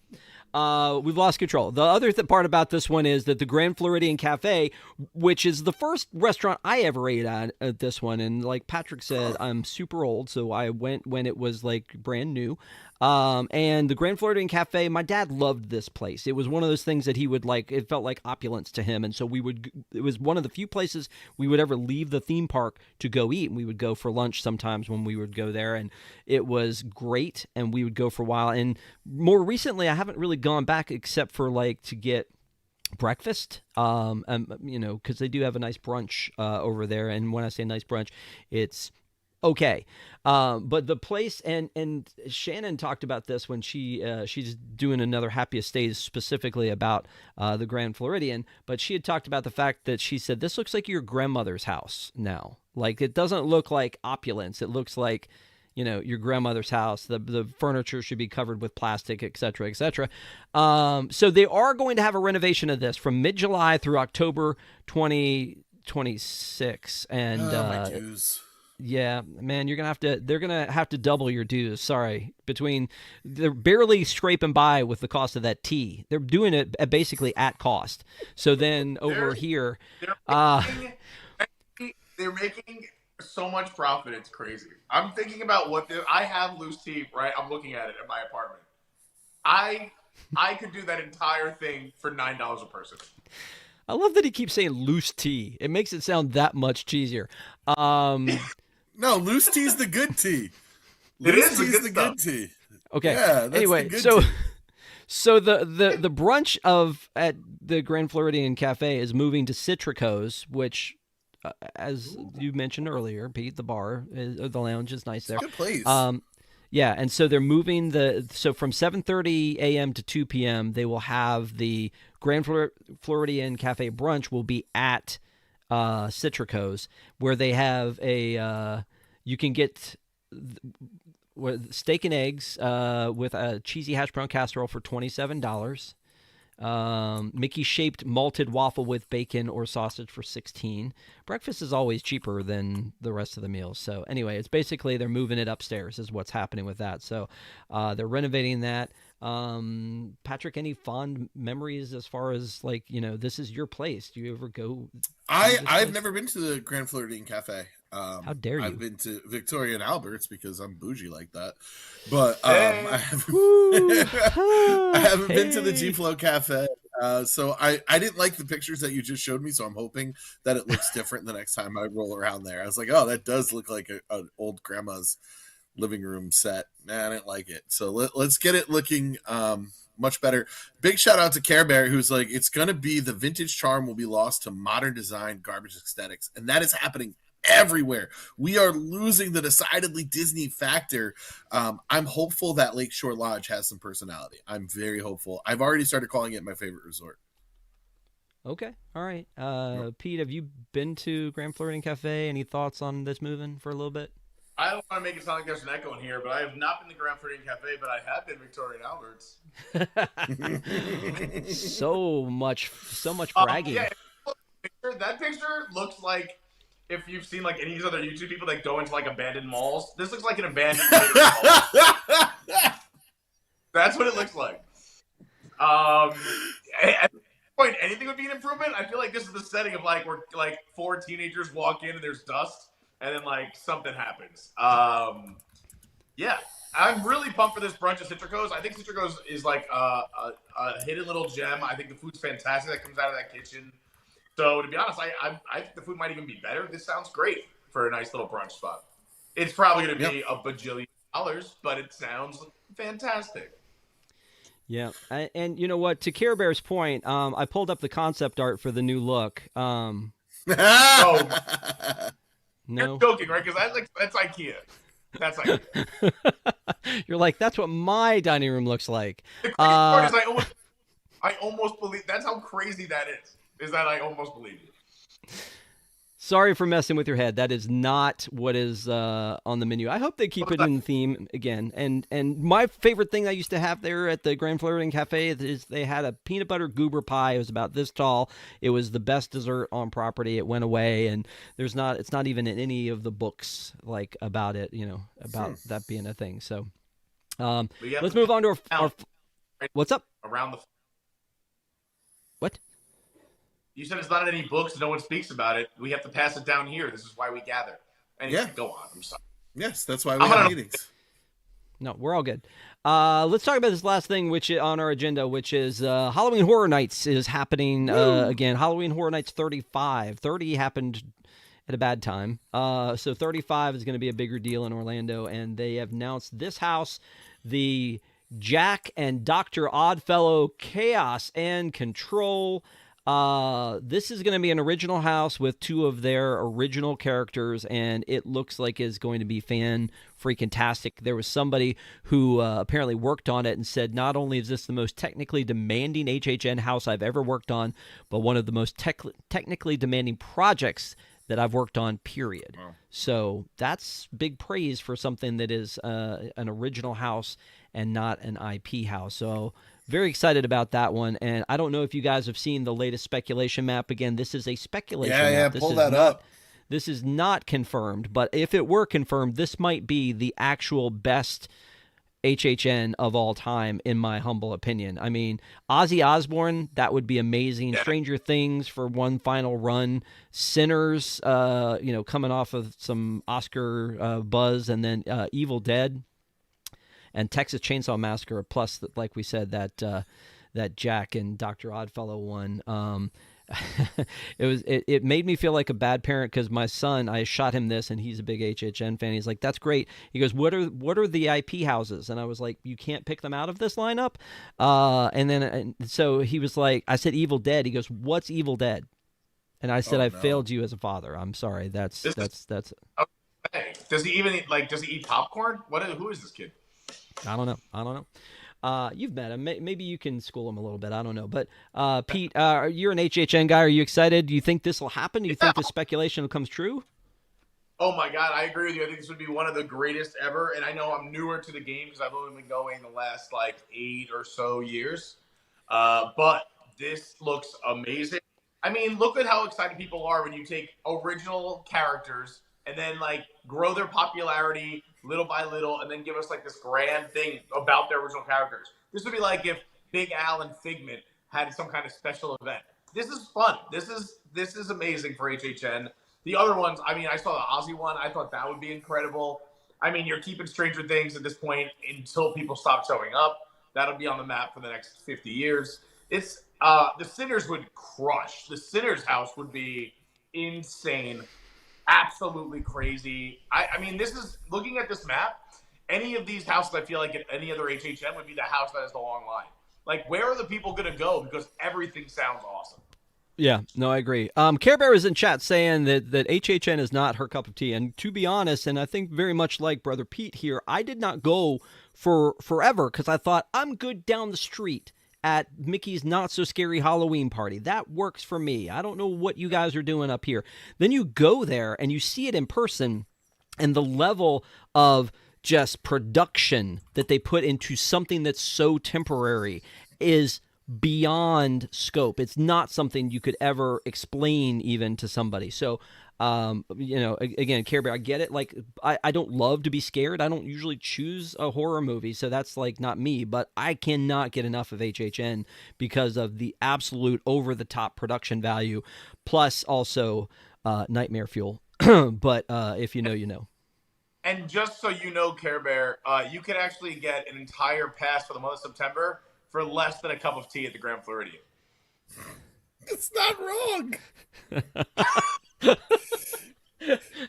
We've lost control. The other part about this one is that the Grand Floridian Cafe, which is the first restaurant I ever ate at this one, and like Patrick said, I'm super old, so I went when it was like brand new. And the Grand Floridian Cafe, my dad loved this place. It was one of those things that he would like. It felt like opulence to him, and so it was one of the few places we would ever leave the theme park to go eat. And we would go for lunch sometimes when we would go there, and it was great. And we would go for a while. And more recently, I haven't really gone back except for like to get breakfast, because they do have a nice brunch over there. And when I say nice brunch, it's okay. But the place, and Shannon talked about this when she's doing another Happiest Stays specifically about the Grand Floridian, but she had talked about the fact that she said, this looks like your grandmother's house now. Like, it doesn't look like opulence. It looks like, your grandmother's house. The furniture should be covered with plastic, et cetera, et cetera. So they are going to have a renovation of this from mid-July through October 2026. And my dues. Yeah, man, they're gonna have to double your dues. Sorry, they're barely scraping by with the cost of that tea. They're doing it basically at cost. So then over here, they're making so much profit. It's crazy. I'm thinking about I have loose tea, right? I'm looking at it in my apartment. I could do that entire thing for $9 a person. I love that he keeps saying loose tea. It makes it sound that much cheesier. No, loose tea is the good tea. Loose tea is the good tea. Okay. Yeah, anyway, so the brunch at the Grand Floridian Cafe is moving to Citrico's, which, as you mentioned earlier, Pete, the lounge is nice there. Good place. Yeah, and so they're moving from 7:30 a.m. to 2 p.m. they will have the Grand Floridian Cafe brunch will be at Citrico's, where they have you can get steak and eggs with a cheesy hash brown casserole for $27. Mickey-shaped malted waffle with bacon or sausage for $16. Breakfast is always cheaper than the rest of the meals. So anyway, it's basically they're moving it upstairs is what's happening with that. So they're renovating that. Patrick, any fond memories as far as like, this is your place? Do you ever go? I've never been to the Grand Floridian Cafe. How dare you? I've been to Victoria and Albert's because I'm bougie like that. But Hey. I haven't been to the G Flow Cafe. So I didn't like the pictures that you just showed me, so I'm hoping that it looks different the next time I roll around there. I was like, oh, that does look like an old grandma's living room set. Man, I didn't like it. So let's get it looking much better. Big shout out to Care Bear, who's like, it's going to be the vintage charm will be lost to modern design, garbage aesthetics. And that is happening everywhere. We are losing the decidedly Disney factor. I'm hopeful that Lakeshore Lodge has some personality. I'm very hopeful. I've already started calling it my favorite resort. Okay. All right. Pete, have you been to Grand Floridian Cafe? Any thoughts on this moving for a little bit? I don't want to make it sound like there's an echo in here, but I have not been to Grand Floridian Cafe, but I have been Victoria and Albert's. so much bragging. Yeah, that picture looks like if you've seen like any of these other YouTube people that go into like abandoned malls. This looks like an abandoned mall. That's what it looks like. At this point, anything would be an improvement. I feel like this is the setting of like where like 4 teenagers walk in and there's dust. And then, like, something happens. Yeah. I'm really pumped for this brunch at Citrico's. I think Citrico's is, like, a hidden little gem. I think the food's fantastic that comes out of that kitchen. So, to be honest, I think the food might even be better. This sounds great for a nice little brunch spot. It's probably going to be a bajillion dollars, but it sounds fantastic. Yeah. And you know what? To Care Bear's point, I pulled up the concept art for the new look. No. You're joking, right? Because that's IKEA. That's IKEA. You're like, that's what my dining room looks like. The crazy part is I almost believe that's how crazy that is that I almost believe it. Sorry for messing with your head. That is not what is on the menu. I hope they keep it in theme again. And my favorite thing I used to have there at the Grand Floridian Cafe is they had a peanut butter goober pie. It was about this tall. It was the best dessert on property. It went away, and it's not even in any of the books like about it. About that being a thing. So let's move on to our what's up around the. What? You said it's not in any books. No one speaks about it. We have to pass it down here. This is why we gather. Anyway, go on. I'm sorry. Yes, that's why we have meetings. No, we're all good. Let's talk about this last thing which on our agenda, which is Halloween Horror Nights is happening again. Halloween Horror Nights 35. 30 happened at a bad time. So 35 is going to be a bigger deal in Orlando, and they have announced this house, the Jack and Dr. Oddfellow Chaos and Control. This is going to be an original house with 2 of their original characters, and it looks like it's going to be fan-freaking-tastic. There was somebody who apparently worked on it and said, not only is this the most technically demanding HHN house I've ever worked on, but one of the most technically demanding projects that I've worked on, period. Wow. So that's big praise for something that is an original house and not an IP house. So very excited about that one, and I don't know if you guys have seen the latest speculation map. Again, this is a speculation map. Pull that up. This is not confirmed, but if it were confirmed, this might be the actual best HHN of all time, in my humble opinion. I mean, Ozzy Osbourne, that would be amazing. Stranger Things for one final run. Sinners, coming off of some Oscar buzz, and then Evil Dead. And Texas Chainsaw Massacre, plus, like we said, that Jack and Dr. Oddfellow one. It made me feel like a bad parent because my son, I shot him this, and he's a big HHN fan. He's like, "That's great." He goes, "What are the IP houses?" And I was like, "You can't pick them out of this lineup." So he was like, I said Evil Dead. He goes, "What's Evil Dead?" And I said, "I failed you as a father. I'm sorry. That's." Okay. Does he even does he eat popcorn? Who is this kid? I don't know. You've met him. Maybe you can school him a little bit. I don't know. But Pete, you're an HHN guy. Are you excited? Do you think this will happen? Do you think the speculation comes true? Oh my God, I agree with you. I think this would be one of the greatest ever. And I know I'm newer to the game because I've only been going the last 8 or so years. But this looks amazing. I mean, look at how excited people are when you take original characters and then grow their popularity little by little, and then give us this grand thing about their original characters. This would be like if Big Al and Figment had some kind of special event. This is fun. This is amazing for HHN. The other ones, I mean, I saw the Ozzy one. I thought that would be incredible. I mean, you're keeping Stranger Things at this point until people stop showing up. That'll be on the map for the next 50 years. It's the Sinners would crush. The Sinners house would be insane, absolutely crazy. I mean, this is looking at this map. Any of these houses, I feel like at any other HHN would be the house that has the long line. Like, where are the people going to go? Because everything sounds awesome. Yeah, no, I agree. Care Bear is in chat saying that HHN is not her cup of tea. And to be honest, and I think very much like Brother Pete here, I did not go for forever because I thought I'm good down the street at Mickey's Not So Scary Halloween Party. That works for me. I don't know what you guys are doing up here. Then you go there and you see it in person, and the level of just production that they put into something that's so temporary is beyond scope. It's not something you could ever explain even to somebody. So, again, Care Bear, I get it. Like, I don't love to be scared. I don't usually choose a horror movie, so that's like not me, but I cannot get enough of HHN because of the absolute over-the-top production value, plus also nightmare fuel. But if you know, you know. And just so you know, Care Bear, you can actually get an entire pass for the month of September for less than a cup of tea at the Grand Floridian. It's not wrong.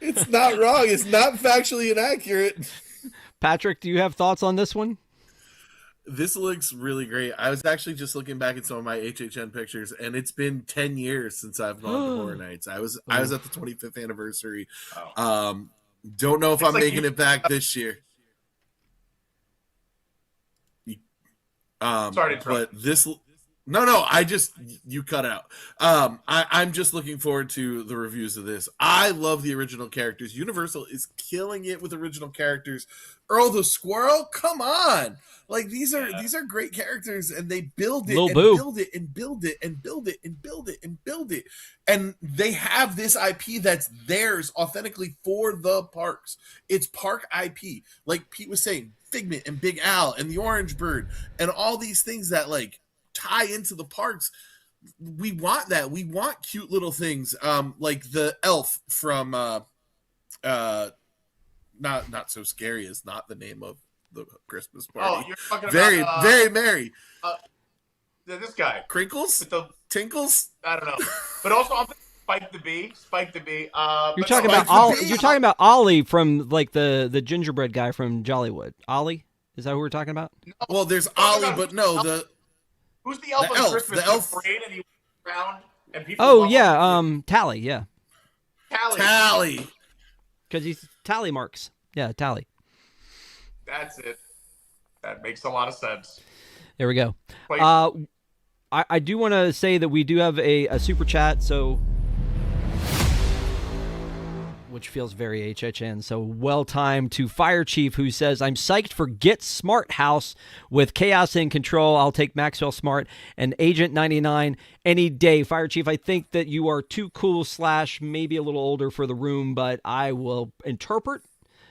It's not wrong. It's not factually inaccurate. Patrick, do you have thoughts on this one? This looks really great. I was actually just looking back at some of my HHN pictures, and it's been 10 years since I've gone to Horror Nights. I was at the 25th anniversary. Oh. Don't know if I'm making it back this year. Sorry to interrupt. But this, no, you cut out. I'm just looking forward to the reviews of this. I love the original characters. Universal is killing it with original characters. Earl the Squirrel, come on! Like these are great characters, and they build it build it and build it and build it and build it and build it, and they have this IP that's theirs authentically for the parks. It's park IP, like Pete was saying. Figment and Big Al and the Orange Bird and all these things that like tie into the parks. We want that. We want cute little things, like the elf from not so scary is not the name of the Christmas party. Oh, you're talking very about very merry. This guy Crinkles with the Tinkles. I don't know, but also I'm Spike the Bee. You're talking about Ollie. You're talking about Ollie from like the gingerbread guy from Jollywood. Ollie, is that who we're talking about? No, well, there's Ollie, but no, who's the elf on Christmas? The elf parade, and he went around and people. Oh yeah, Tally. Yeah, Tally. Because he's Tally marks. Yeah, Tally. That's it. That makes a lot of sense. There we go. I do want to say that we do have a super chat, so which feels very HHN. So well timed to Fire Chief, who says, "I'm psyched for Get Smart House with Chaos in Control. I'll take Maxwell Smart and Agent 99 any day." Fire Chief, I think that you are too cool / maybe a little older for the room, but I will interpret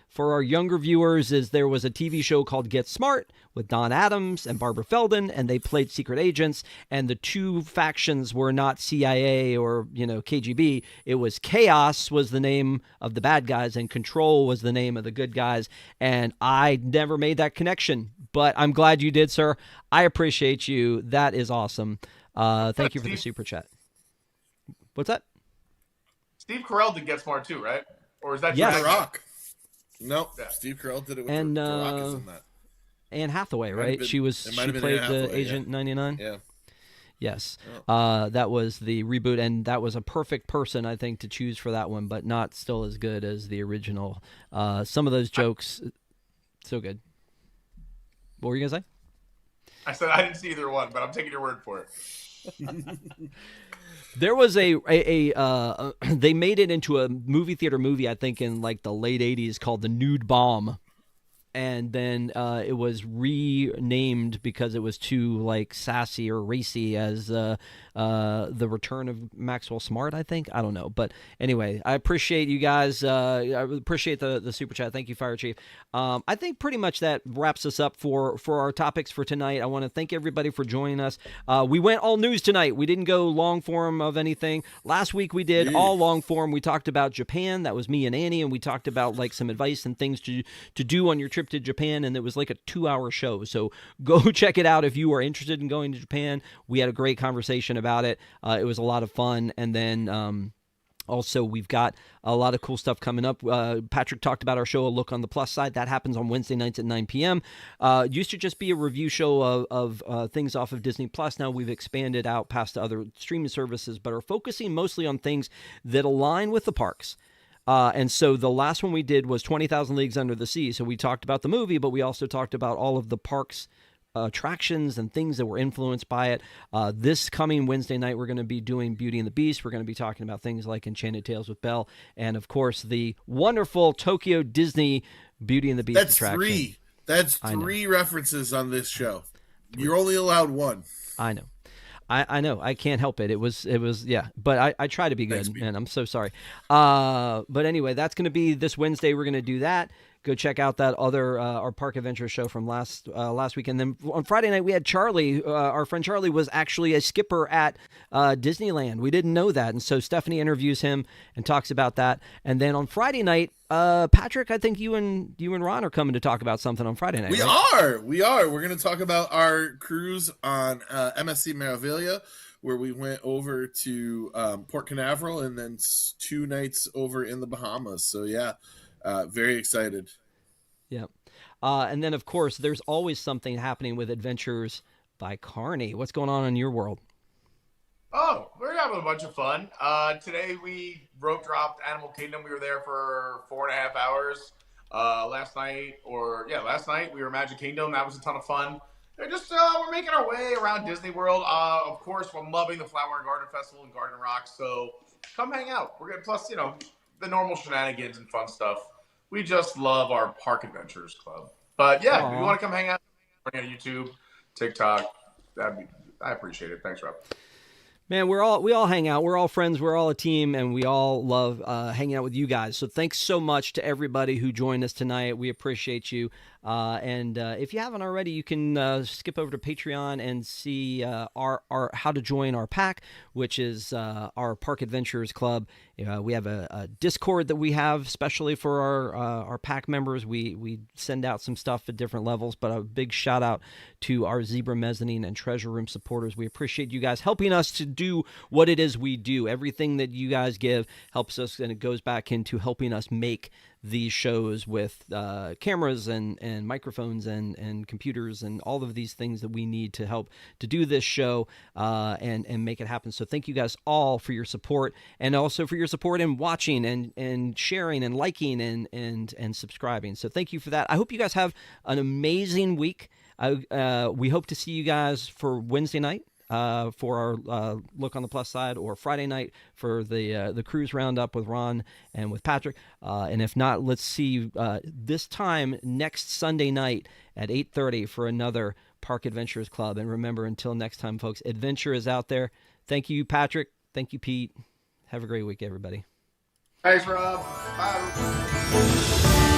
for our younger viewers is there was a TV show called Get Smart with Don Adams and Barbara Feldon, and they played secret agents, and the two factions were not CIA or, KGB. It was Chaos was the name of the bad guys, and Control was the name of the good guys, and I never made that connection, but I'm glad you did, sir. I appreciate you. That is awesome. Thank you for the super chat. What's that? Steve Carell did Get Smart too, right? Or is that yes. The Rock? Nope. Yeah. Steve Carell did it with The Rock is in that. Anne Hathaway, right? She played the Agent 99. Yeah. Yes. That was the reboot, and that was a perfect person, I think, to choose for that one, but not still as good as the original. Some of those jokes, so good. What were you gonna say? I said I didn't see either one, but I'm taking your word for it. There was they made it into a movie theater movie, I think, in like the late 80s called The Nude Bomb. and then it was renamed because it was too like sassy or racy as the Return of Maxwell Smart, I think. I don't know, but anyway, I appreciate you guys. I appreciate the super chat. Thank you, Fire Chief. I think pretty much that wraps us up for our topics for tonight. I want to thank everybody for joining us. We went all news tonight. We didn't go long form of anything. Last week we did all long form. We talked about Japan. That was me and Annie, and we talked about like some advice and things to do on your trip to Japan, and it was like a 2-hour show. So go check it out if you are interested in going to Japan. We had a great conversation about it. It was a lot of fun, and then also, we've got a lot of cool stuff coming up. Patrick talked about our show, A Look on the Plus Side. That happens on Wednesday nights at 9 p.m. It used to just be a review show of things off of Disney Plus. Now we've expanded out past other streaming services, but are focusing mostly on things that align with the parks. And so the last one we did was 20,000 Leagues Under the Sea. So we talked about the movie, but we also talked about all of the parks attractions and things that were influenced by it. This coming Wednesday night, we're going to be doing Beauty and the Beast. We're going to be talking about things like Enchanted Tales with Belle, and of course the wonderful Tokyo Disney Beauty and the Beast attraction. That's three references on this show. You're only allowed one. I know. I know. I can't help it. It was yeah. But I try to be good, and I'm so sorry. But anyway, that's going to be this Wednesday. We're going to do that. Go check out that other our Park Adventure show from last week. And then on Friday night, we had Charlie. Our friend Charlie was actually a skipper at Disneyland. We didn't know that. And so Stephanie interviews him and talks about that. And then on Friday night, Patrick, I think you and Ron are coming to talk about something on Friday night. We are. We're going to talk about our cruise on MSC Meraviglia, where we went over to Port Canaveral and then 2 nights over in the Bahamas. So yeah. Very excited. Yeah. And then, of course, there's always something happening with Adventures by Carney. What's going on in your world? Oh, we're having a bunch of fun. Today we rope dropped Animal Kingdom. We were there for 4.5 hours. Last night we were Magic Kingdom. That was a ton of fun. We're making our way around Disney World. Of course, I'm loving the Flower and Garden Festival and Garden Rock. So come hang out. We're gonna plus, the normal shenanigans and fun stuff. We just love our Park Adventures Club. But yeah, if you want to come hang out on YouTube, TikTok, I appreciate it. Thanks, Rob. Man, we all hang out. We're all friends. We're all a team, and we all love hanging out with you guys. So thanks so much to everybody who joined us tonight. We appreciate you. And if you haven't already, you can skip over to Patreon and see our how to join our pack, which is our Park Adventures Club. We have a Discord that we have specially for our pack members. We send out some stuff at different levels, but a big shout out to our Zebra Mezzanine and Treasure Room supporters. We appreciate you guys helping us to do what it is we do. Everything that you guys give helps us, and it goes back into helping us make these shows with cameras and microphones and computers and all of these things that we need to help to do this show and make it happen. So thank you guys all for your support, and also for your support in watching and sharing and liking and subscribing. So thank you for that. I hope you guys have an amazing week. We hope to see you guys for Wednesday night. For our Look on the Plus Side, or Friday night for the cruise roundup with Ron and with Patrick. And if not, let's see this time next Sunday night at 8:30 for another Park Adventures Club. And remember, until next time, folks, adventure is out there. Thank you, Patrick. Thank you, Pete. Have a great week, everybody. Thanks, Rob. Bye.